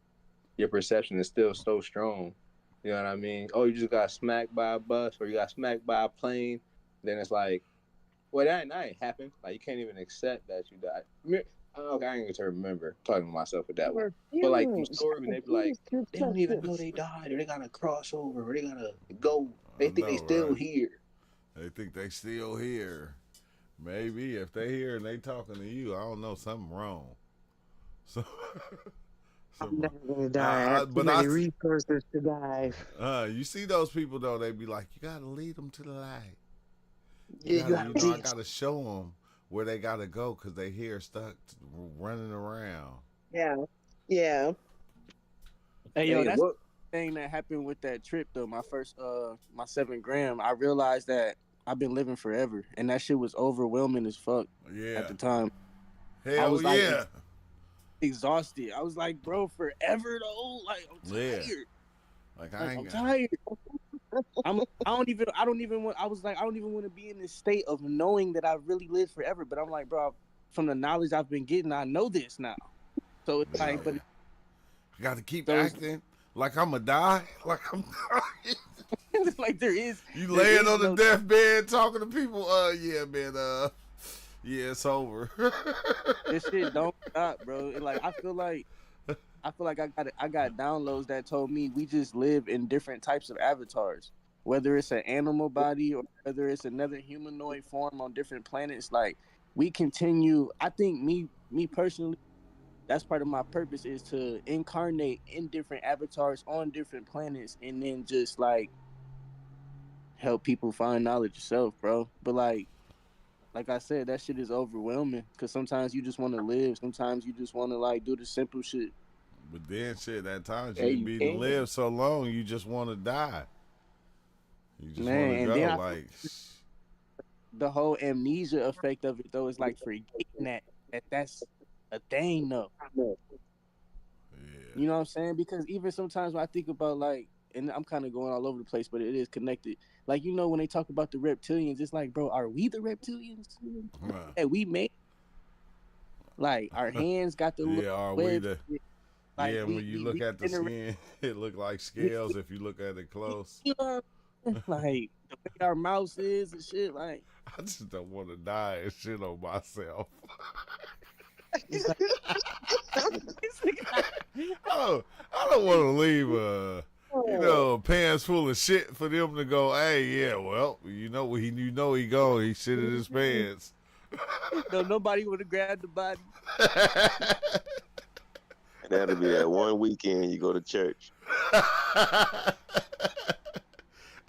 your perception is still so strong. You know what I mean? Oh, you just got smacked by a bus, or you got smacked by a plane. Then it's like, well, that ain't happened. Like, you can't even accept that you died. Okay, I ain't even to remember. I'm talking to myself with that one. our But like them feelings, stories, our and they be like, feelings can they don't touch even know us. they died, or they gotta cross over, or they gotta go. They I think they know, still right? here. They think they still here. Maybe if they here and they talking to you, I don't know, something wrong. So, I'm something never gonna wrong. die. I have too But I, many resources to die. you see those people though, they be like, you gotta lead them to the light. You Yeah, you gotta, have I this. gotta show them where they gotta go because they here stuck running around. Yeah. Yeah. Hey yo, Hey, that's what? the thing that happened with that trip though. My first my 7 gram, I realized that I've been living forever, and that shit was overwhelming as fuck Yeah. at the time. I Hell was like yeah. exhausted. I was like, bro, forever though. Like I'm Yeah. tired. Like Like I I'm ain't got. tired. I was like, I don't even want to be in this state of knowing that I really lived forever. But I'm like, bro, from the knowledge I've been getting, I know this now. So it's Yeah. like, but You got to keep so it's, acting like I'm going to die. Like I'm dying. it's like there You there laying is on the no deathbed talking to people. Yeah, man. Yeah, it's over. this shit don't stop, bro. Like I feel like I got downloads that told me we just live in different types of avatars. Whether it's an animal body or whether it's another humanoid form on different planets, like we continue. I think me personally, that's part of my purpose is to incarnate in different avatars on different planets and then just like help people find knowledge yourself, bro. But like I said, that shit is overwhelming because sometimes you just want to live. Sometimes you just want to like do the simple shit. But then shit, at times Hey, you you be can. live so long, you just want to die. You just want Man, to and go. then I Like, the whole amnesia effect of it though is like forgetting that's a thing though. yeah. You know what I'm saying? Because even sometimes when I think about like, and I'm kind of going all over the place, but it is connected. Like when they talk about the reptilians, it's like, bro, are we the reptilians? Huh. Hey, we made like our hands got the little Yeah, are we webs. the. Like Yeah, when you look we at the generate. skin, it look like scales if you look at it close. You know, Like the way our mouse is and shit. Like I just don't want to die and shit on myself. it's like I don't want to leave pants full of shit for them to go, hey, yeah, well, he gone, he shit in his pants. no, nobody would have grabbed the body. And that'll be that one weekend you go to church.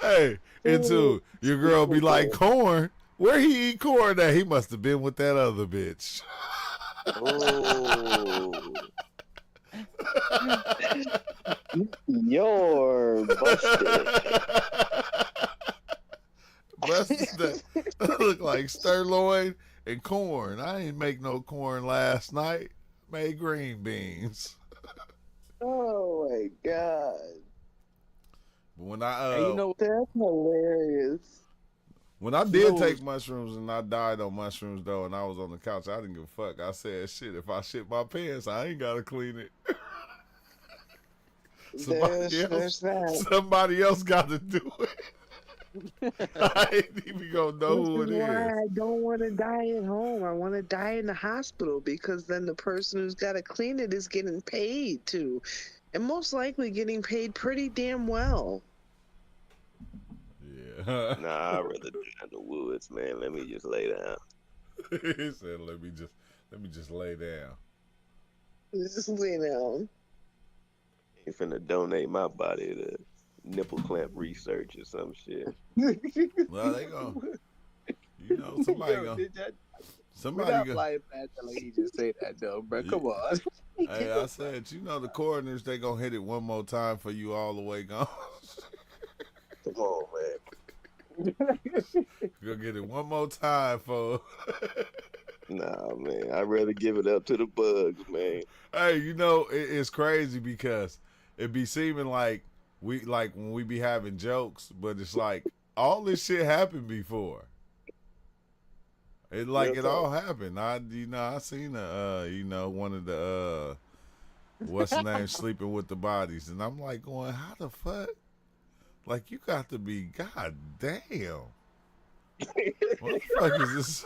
Hey, and two, your girl be like, corn? Where he eat corn at? He must have been with that other bitch. Oh. You're busted. Busted. Look like sirloin and corn. I ain't make no corn last night. Made green beans. Oh my god. But when I And you know, That's hilarious. when I did take mushrooms and I died on mushrooms though, and I was on the couch, I didn't give a fuck. I said, shit, if I shit my pants, I ain't gotta clean it. Somebody else got to do it. I ain't even gonna know who it is. I don't want to die at home. I want to die in the hospital because then the person who's got to clean it is getting paid too, and most likely getting paid pretty damn well. Yeah. Nah, I'd rather die in the woods, man. Let me just lay down. He said, "Let me just lay down." Just lay down. Ain't finna donate my body to nipple clamp research or some shit. Well, they gonna, somebody gonna. Like he just say that though, bro. Come on. Hey, I said, the coroners, they gonna hit it one more time for you all the way gone. Come on, man. Gonna get it one more time for. Nah, man. I'd rather give it up to the bugs, man. Hey, it's crazy because it be seeming like when we be having jokes, but it's like all this shit happened before. It all happened. I seen one of the what's the name sleeping with the bodies, and I'm like going, how the fuck? Like you got to be goddamn. What the fuck is this?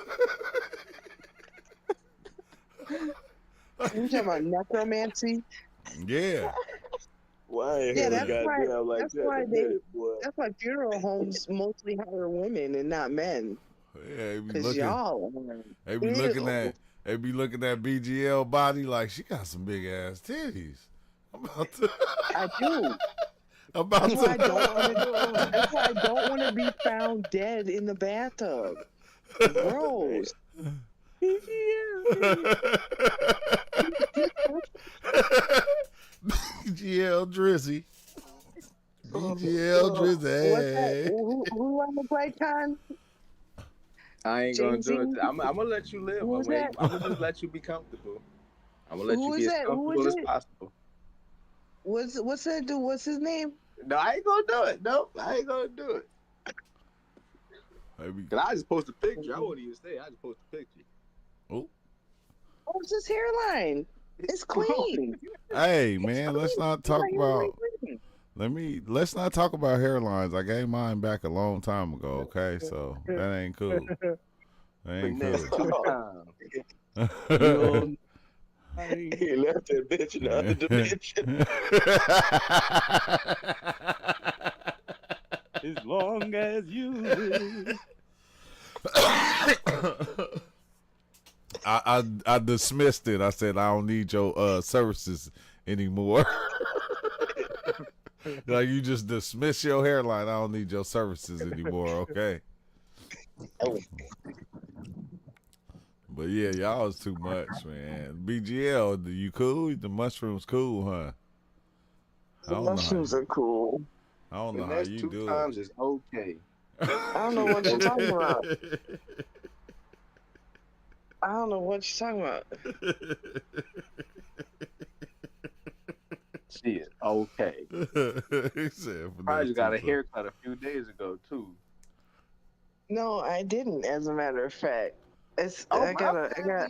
You talking about necromancy? Yeah. Why? Yeah, that's why funeral homes mostly hire women and not men. Yeah, because y'all. They be looking at BGL body like she got some big ass titties. I do. That's why I don't want to be found dead in the bathtub. Gross. BGL Drizzy. BGL Drizzy. Who want to play con? I ain't gonna do it. I'm gonna let you live. I'm gonna just let you be comfortable. I'm gonna let you be as comfortable as possible. What's that dude? What's his name? No, I ain't gonna do it. Nope, I ain't gonna do it. Cause I just post a picture. I won't even say. I just post a picture. Oh. What's his hairline? It's clean. Hey man, let's not talk about. Let's not talk about hairlines. I gave mine back a long time ago. Okay, so that ain't cool. That ain't cool. He left that bitch in the other dimension. As long as you live. I dismissed it. I said I don't need your services anymore. Like you just dismiss your hairline. I don't need your services anymore. Okay. But yeah, y'all is too much, man. BGL, you cool? The mushrooms cool, huh? The mushrooms are cool. I don't know how you do it. 2 times is okay. I don't know what you're talking about. I don't know what you're talking about. Shit, okay. He said, probably just got a haircut a few days ago too. No, I didn't. As a matter of fact, I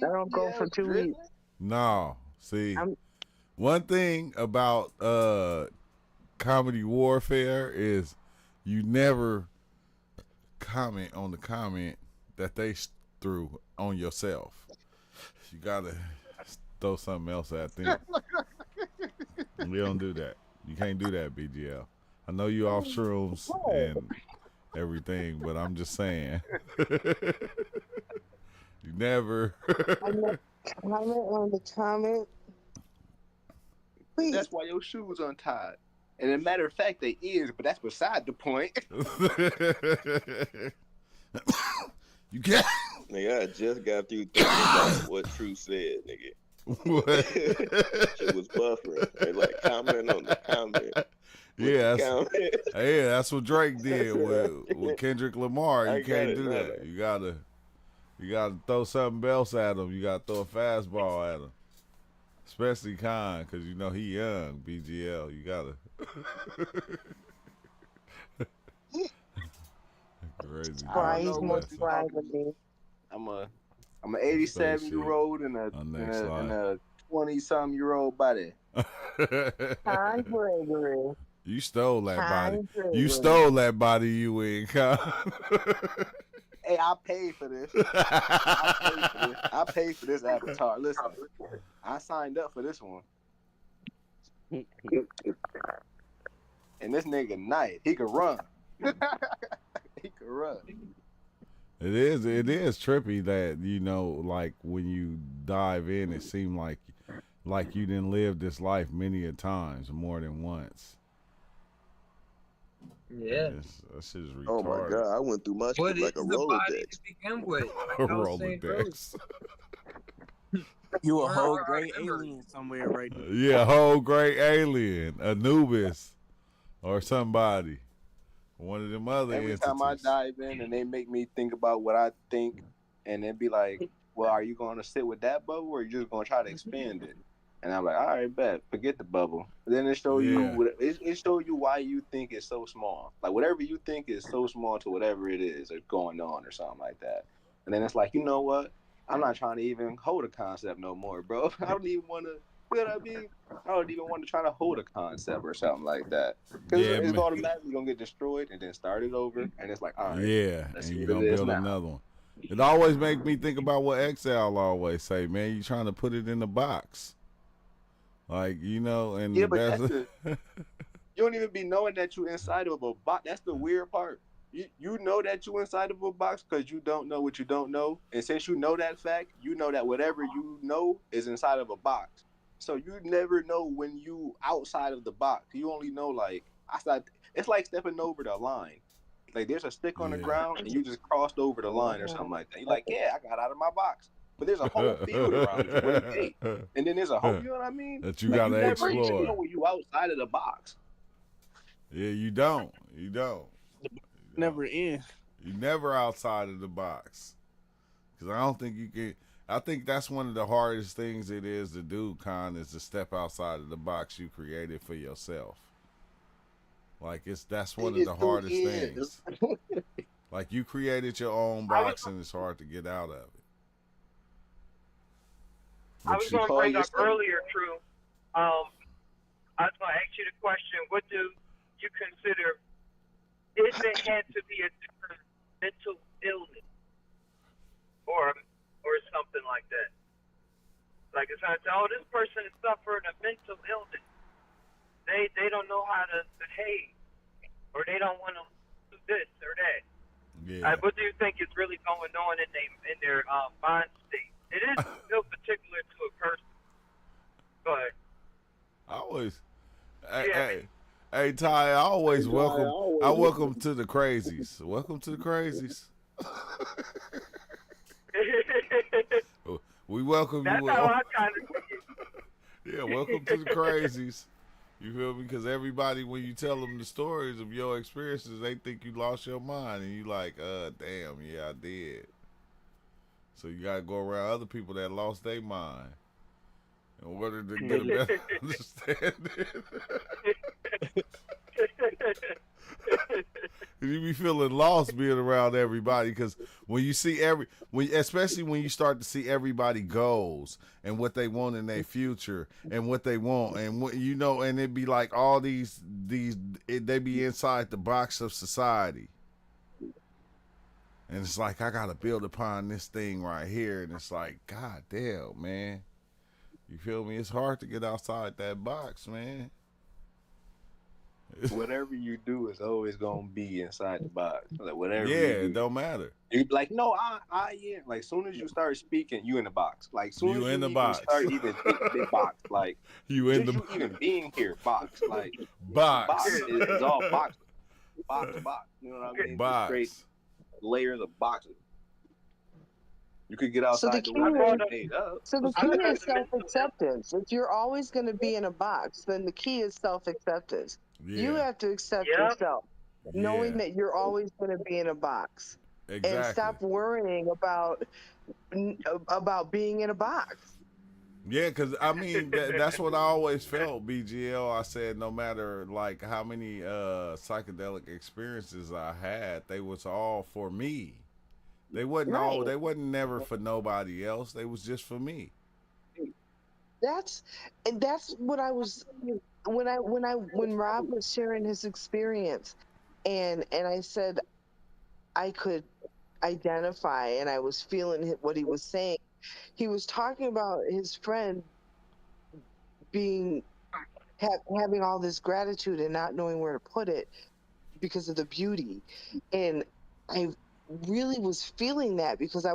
don't go for 2 weeks. No, see, one thing about comedy warfare is you never comment on the comment that they threw on yourself. You gotta throw something else at them. We don't do that. You can't do that, BGL. I know you off shrooms and everything, but I'm just saying. You never. Comment on the comment. Please. That's why your shoes untied. And as a matter of fact, they is, but that's beside the point. You can't. Nigga, I just got through thinking about what True said, nigga. What? Shit was buffering. They like comment on the comment. Yeah, Comment. that's what Drake did with Kendrick Lamar. You can't do now. that. You gotta throw something else at him. You gotta throw a fastball at him. Especially Khan, because you know he young, BGL. You gotta. Crazy. Why he's know more what you surprised with me. I'm a 87-year-old and a 20-something-year-old body. Hi, Gregory. You stole that Hi, body. Gregory. You stole that body you in, Khan. Hey, I paid for this. I paid for this avatar. Listen, I signed up for this one. And this nigga nice. He could run. He could run. It is trippy that, you know, like when you dive in, it seemed like you didn't live this life many a times, more than once. Yeah. That shit is retarded. Oh my god, I went through my shit What like is a the body Rolodex. to begin with? A Like I was saying earlier. Rolodex. You a whole Right. great alien somewhere right now. Yeah, whole great alien, Anubis, or somebody. One of them other Every entities. time I dive in and they make me think about what I think, and then be like, well, are you going to sit with that bubble or are you just going to try to expand it? And I'm like, all right, bet, forget the bubble. And then it show you, it show you why you think it's so small. Like whatever you think is so small to whatever it is or going on or something like that. And then it's like, you know what? I'm not trying to even hold a concept no more, bro. I don't even want to, you know what I mean? I don't even want to try to hold a concept or something like that. Because it's automatically going to get destroyed and then start it over. And it's like, all right. Yeah, let's and see you're what going it to is build now. another one. It always make me think about what Exile always say, man. You trying to put it in the box. Like, you know, and Yeah, the but best... you don't even be knowing that you inside of a box. That's the weird part. You know that you inside of a box because you don't know what you don't know. And since you know that fact, you know that whatever you know is inside of a box. So you never know when you outside of the box. You only know like it's like stepping over the line. Like there's a stick on the ground and you just crossed over the line or something like that. You're like, yeah, I got out of my box. But there's a whole field around you with a gate. And then there's a whole, you know what I mean? that you Like, got to never even explore. know when you outside of the box. Yeah, you don't. You don't. Never end. You never outside of the box. Because I don't think you can. I think that's one of the hardest things it is to do, Con, is to step outside of the box you created for yourself. Like that's one of the hardest things. Like you created your own box and it's hard to get out of it. I was going to bring up earlier, True. I was going to ask you the question: what do you consider? If it had to be a different mental illness, or something like that, like it's not, oh, this person is suffering a mental illness. They don't know how to behave, or they don't want to do this or that. Yeah. What do you think is really going on in their mind state? It is still particular to a person, but Hey Ty, I always welcome. I welcome to the crazies. Welcome to the crazies. We welcome that's you. How I kind of Yeah, welcome to the crazies. You feel me? Because everybody, when you tell them the stories of your experiences, they think you lost your mind, and you like, damn, yeah, I did. So you gotta go around other people that lost their mind in order to get a better understanding. You be feeling lost being around everybody because when you see especially when you start to see everybody goals and what they want in their future and what they want and what and it be like all they be inside the box of society. And it's like I gotta build upon this thing right here, and it's like, God damn, man. You feel me? It's hard to get outside that box, man. Whatever you do is always gonna be inside the box. Like whatever Yeah, you do, it don't matter. you be like, no, yeah. Like soon as you start speaking, you in the box. Like soon You as in you the even box. start even thinking box, like You in just the you even being here, box. Like box. box is all box. Box. You know what I mean? Just straight Box. layers of boxes. You could get So the outside the key window and is made up. so the key is self-acceptance. If you're always going to be in a box, then the key is self-acceptance. You Yeah. have to accept Yep. yourself, knowing Yeah. that you're always going to be in a box, and Exactly. stop worrying about being in a box. Yeah, because I mean that's what I always felt. BGL. I said no matter like how many psychedelic experiences I had, they was all for me. They wasn't all. Right. They wasn't never for nobody else. They was just for me. That's what I was when Rob was sharing his experience, and I said I could identify, and I was feeling what he was saying. He was talking about his friend being having all this gratitude and not knowing where to put it because of the beauty, and I really was feeling that because I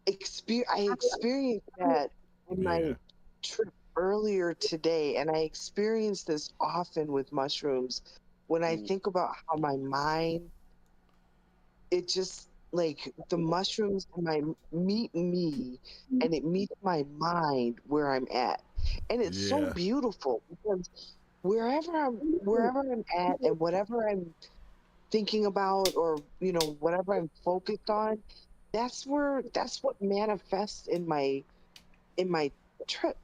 experienced that in my Yeah. trip earlier today, and I experience this often with mushrooms when I think about how my mind, it just like the mushrooms meet me and it meets my mind where I'm at. And it's so Yeah. beautiful because wherever I'm at and whatever I'm thinking about, or whatever I'm focused on, that's what manifests in my trip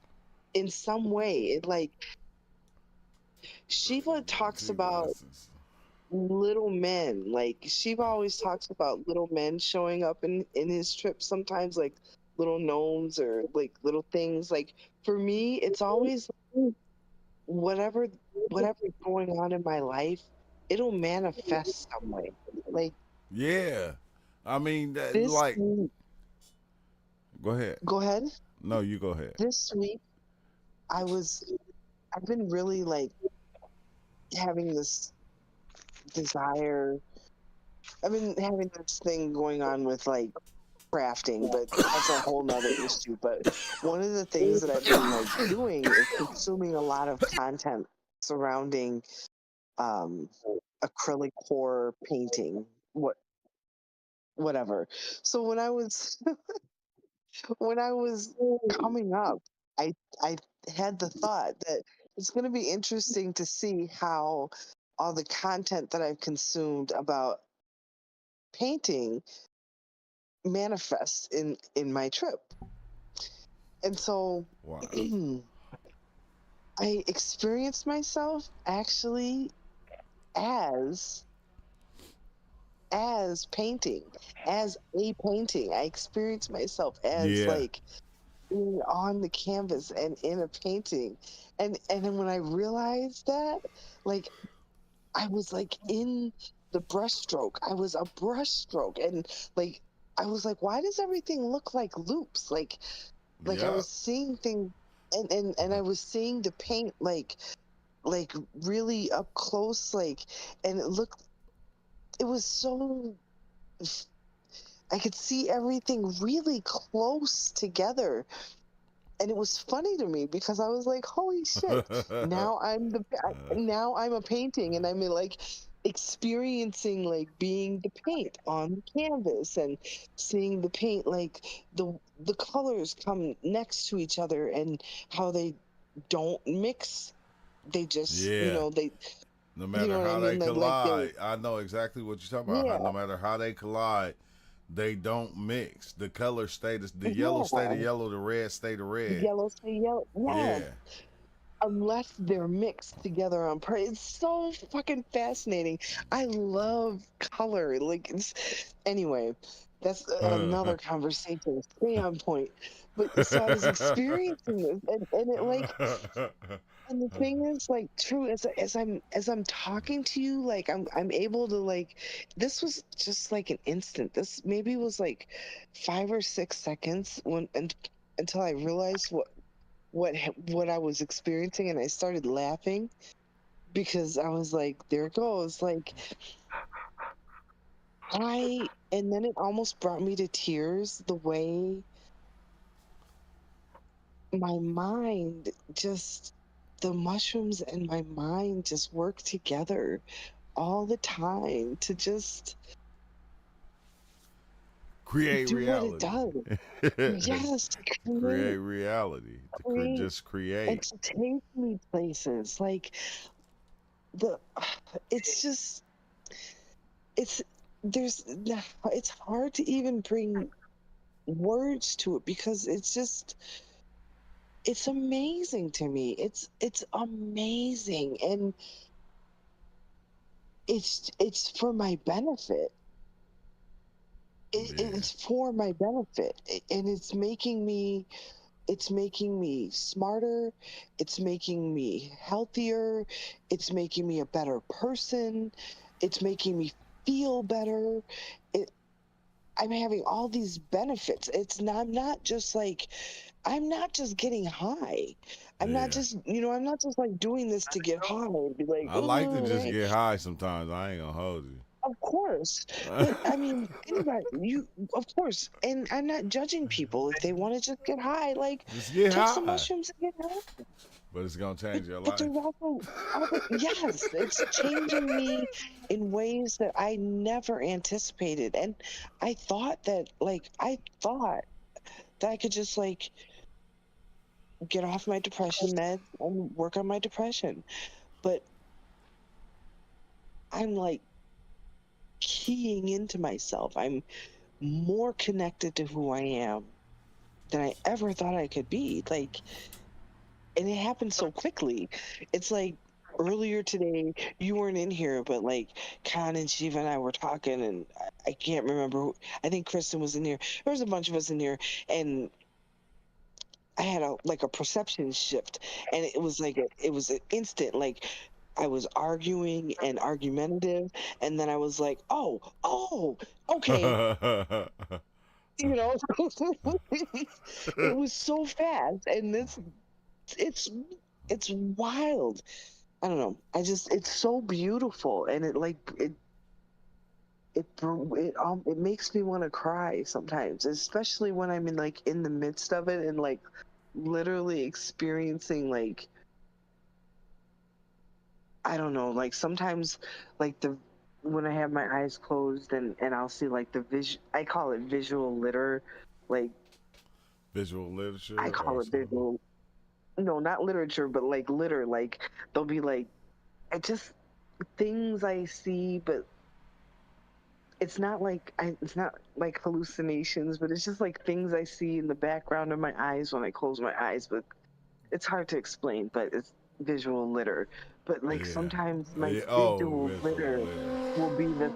in some way. It like Shiva talks Gee, about blessings. little men. Like Shiva always talks about little men showing up in his trip sometimes, like little gnomes or like little things. Like for me, it's always whatever whatever's going on in my life, it'll manifest some way. Like Yeah. I mean, this like, week, go ahead. go ahead. No, you go ahead. This week, I've been really like having this desire. I've been having this thing going on with like crafting, but that's a whole nother issue. But one of the things that I've been like doing is consuming a lot of content surrounding acrylic pour painting, whatever. So when I was coming up, I had the thought that it's going to be interesting to see how all the content that I've consumed about painting manifests in my trip. And so Wow. I experienced myself actually as painting, as a painting. I experienced myself as Yeah. like being on the canvas and in a painting. And then when I realized that, like I was like in the brushstroke. I was a brushstroke, and like I was like, why does everything look like loops? Like I Yeah. was seeing things, and I was seeing the paint like really up close, like, and it was so, I could see everything really close together. And it was funny to me because I was like, holy shit, now I'm a painting, and I'm like experiencing like being the paint on the canvas and seeing the paint, like the colors come next to each other and how they don't mix. They just, Yeah. they, No you matter know what I how they mean? Like they, collide, I know exactly what you're talking about. yeah, No matter how they collide, they don't mix. The colors stay the yellow stay the yeah, yellow, the red stay the the red. yellow stay yellow. Yeah. Yes. unless they're mixed together on purpose. It's so fucking fascinating. I love color. Like, anyway, that's another conversation. Stay on point. But so I was experiencing this, and it like, and the thing is, like, true as I'm talking to you, like I'm able to like, this was just like an instant. This maybe was like 5 or 6 seconds until I realized what I was experiencing, and I started laughing because I was like, there it goes. Like, and then it almost brought me to tears the way my mind just, the mushrooms and my mind just work together all the time to just Create do what it reality. does. Yes, to Create reality. create, Just and create. to take me places. Like, the, it's just, it's, it's hard to even bring words to it because it's amazing to me. It's amazing, and it's for my benefit. Yeah. It's for my benefit, and it's making me smarter, it's making me healthier, it's making me a better person, it's making me feel better. it, I'm having all these benefits. I'm not just like, I'm not just getting high. Yeah. I'm not just like doing this to get high and be like, I like to oh, just right. get high sometimes. I ain't gonna hold you. Of course. But I mean, anybody, of course. And I'm not judging people. If they want to just get high, like, Just get take some high. mushrooms and get high. But it's gonna change your But life. there's also other, yes, it's changing me in ways that I never anticipated. And I thought that I could just like get off my depression meds and work on my depression. But I'm like keying into myself. I'm more connected to who I am than I ever thought I could be. Like, and it happened so quickly. It's like earlier today, you weren't in here, but like Khan and Shiva and I were talking, and I can't remember who, I think Kristen was in here. There was a bunch of us in here, and I had a perception shift, and it was an instant. Like, I was arguing and argumentative, and then I was like, oh, okay, you know. It was so fast, and it's it's wild. I don't know. It's so beautiful, and it makes me want to cry sometimes, especially when I'm in the midst of it and like literally experiencing, like, I don't know, like sometimes, like, the when I have my eyes closed and I'll see like I call it visual litter, like Visual I literature or call it something. visual, no, not literature, but like litter. Like, there'll be like, I just, things I see, but it's not like hallucinations, but it's just like things I see in the background of my eyes when I close my eyes. But it's hard to explain, but it's visual litter. But like Yeah. sometimes my Yeah. Oh, visual visual litter litter. will be the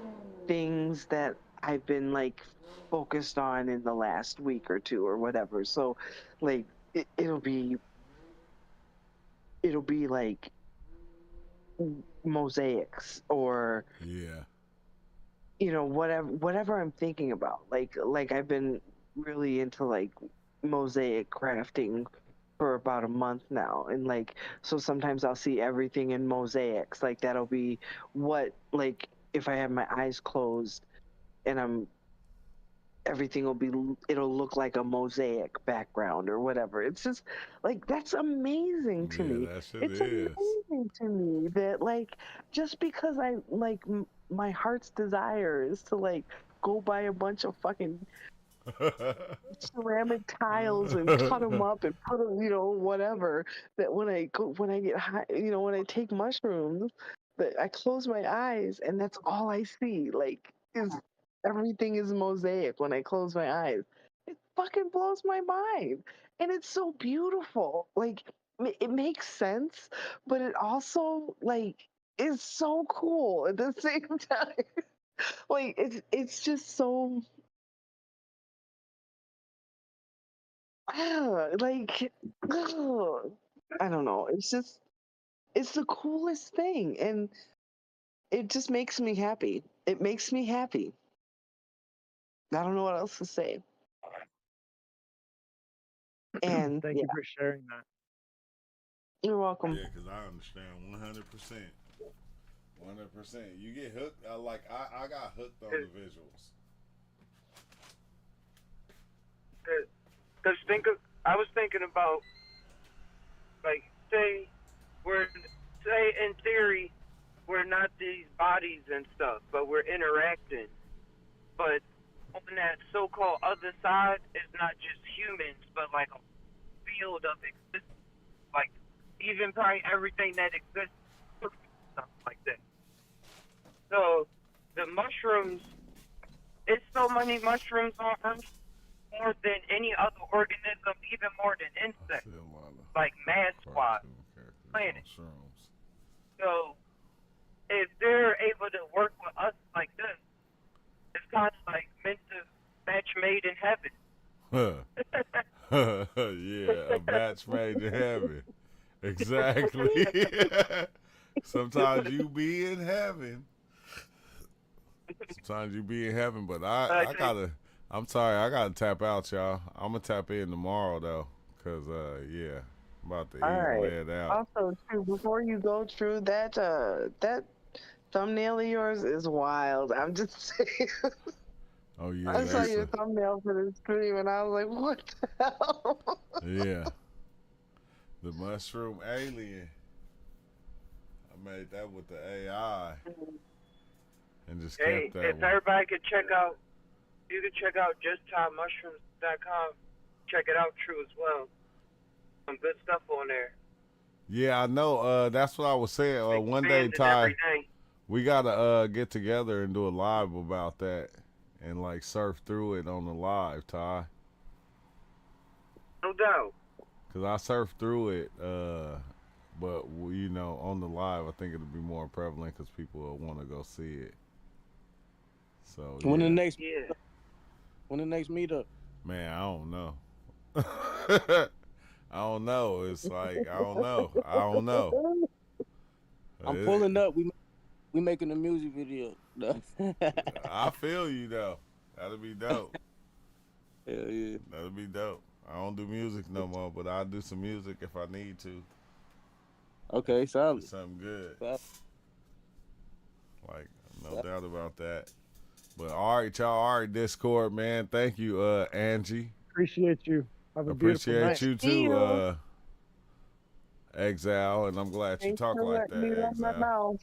things that I've been like focused on in the last week or two or whatever. So like it'll be like mosaics, or Yeah. whatever I'm thinking about. Like I've been really into like mosaic crafting for about a month now, and like, so sometimes I'll see everything in mosaics. Like, that'll be what, like, if I have my eyes closed and everything will be, it'll look like a mosaic background or whatever. It's just like, that's amazing to Yeah, me. that shit It's is. amazing to me that, like, just because I like, my heart's desire is to like go buy a bunch of fucking ceramic tiles and cut them up and put them, whatever, that when I get high, when I take mushrooms, that I close my eyes and that's all I see, like, is everything is mosaic when I close my eyes. It fucking blows my mind. And it's so beautiful. Like, it makes sense, but it also like is so cool at the same time. Like it's just so like I don't know. It's the coolest thing, and it just makes me happy. It makes me happy. I don't know what else to say. And Thank you for sharing that. you're welcome. Yeah, because I understand 100%. 100%. You get hooked. I got hooked on the visuals. Because I was thinking about, like, say in theory, we're not these bodies and stuff, but we're interacting. But on that so-called other side, it's not just humans, but like a field of existence, like even probably everything that exists, stuff like that. So the mushrooms, it's so many mushrooms on Earth, more than any other organism, even more than insects, like mass-wise, planet. So if they're able to work with us like this, it's kind of like meant to match made in heaven. Yeah, a match made in heaven. Exactly. Sometimes you be in heaven. Sometimes you be in heaven, but I'm sorry, I gotta tap out, y'all. I'm gonna tap in tomorrow though, cause yeah, I'm about to eat and lay it out. Also, too, before you go through that, that thumbnail of yours is wild. I'm just saying. Oh yeah, I saw your thumbnail for the stream, and I was like, "What the hell?" Yeah, the mushroom alien. I made that with the AI, and just kept that. If one. everybody could check out, you can check out justtimemushrooms.com. Check it out, true as well. Some good stuff on there. Yeah, I know. That's what I was saying. One day, Ty, we gotta get together and do a live about that, and like surf through it on the live, Ty. No doubt. Cause I surfed through it, but you know, on the live, I think it'll be more prevalent because people will want to go see it. So When yeah. When the next meetup? Man, I don't know. I don't know. It's like I don't know. I'm pulling up. We making a music video. I feel you though. That'll be dope. Hell yeah. That'll be dope. I don't do music no more, but I'll do some music if I need to. Okay, solid. Something good. Solid. Like, no doubt about that. But all right, y'all. All right, Discord, man. Thank you, Angie. Appreciate you. Have a beautiful night. Appreciate you too, Exile. And I'm glad you talk like that, Exile.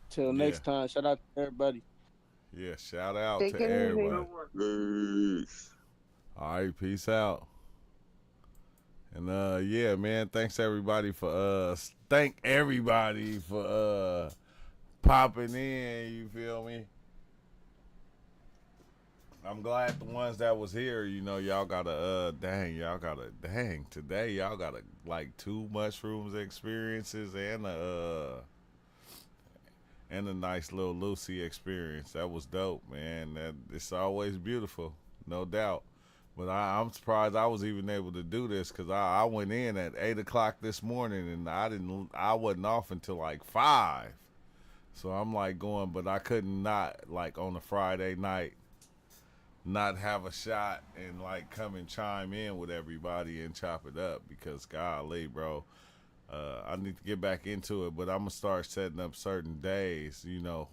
Till next time. Shout out to everybody. Yeah, shout out Take to it everybody. Peace. All right, peace out. And yeah, man, thanks everybody for popping in, you feel me? I'm glad the ones that was here, you know, y'all got today y'all got like 2 mushrooms experiences and a nice little Lucy experience. That was dope, man. That it's always beautiful, no doubt. But I'm surprised I was even able to do this because I went in at 8 o'clock this morning and I wasn't off until like 5. So I'm like going, but I couldn't not like on a Friday night not have a shot and like come and chime in with everybody and chop it up because golly, bro. I need to get back into it, but I'm gonna start setting up certain days, you know.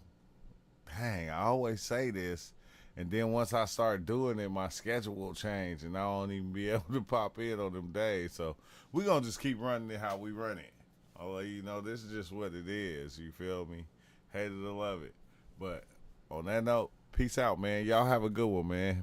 Dang, I always say this, and then once I start doing it, my schedule will change, and I won't even be able to pop in on them days. So we're gonna just keep running it how we run it. I'll let you know this is just what it is. You feel me? Hate it or love it. But on that note, peace out, man. Y'all have a good one, man.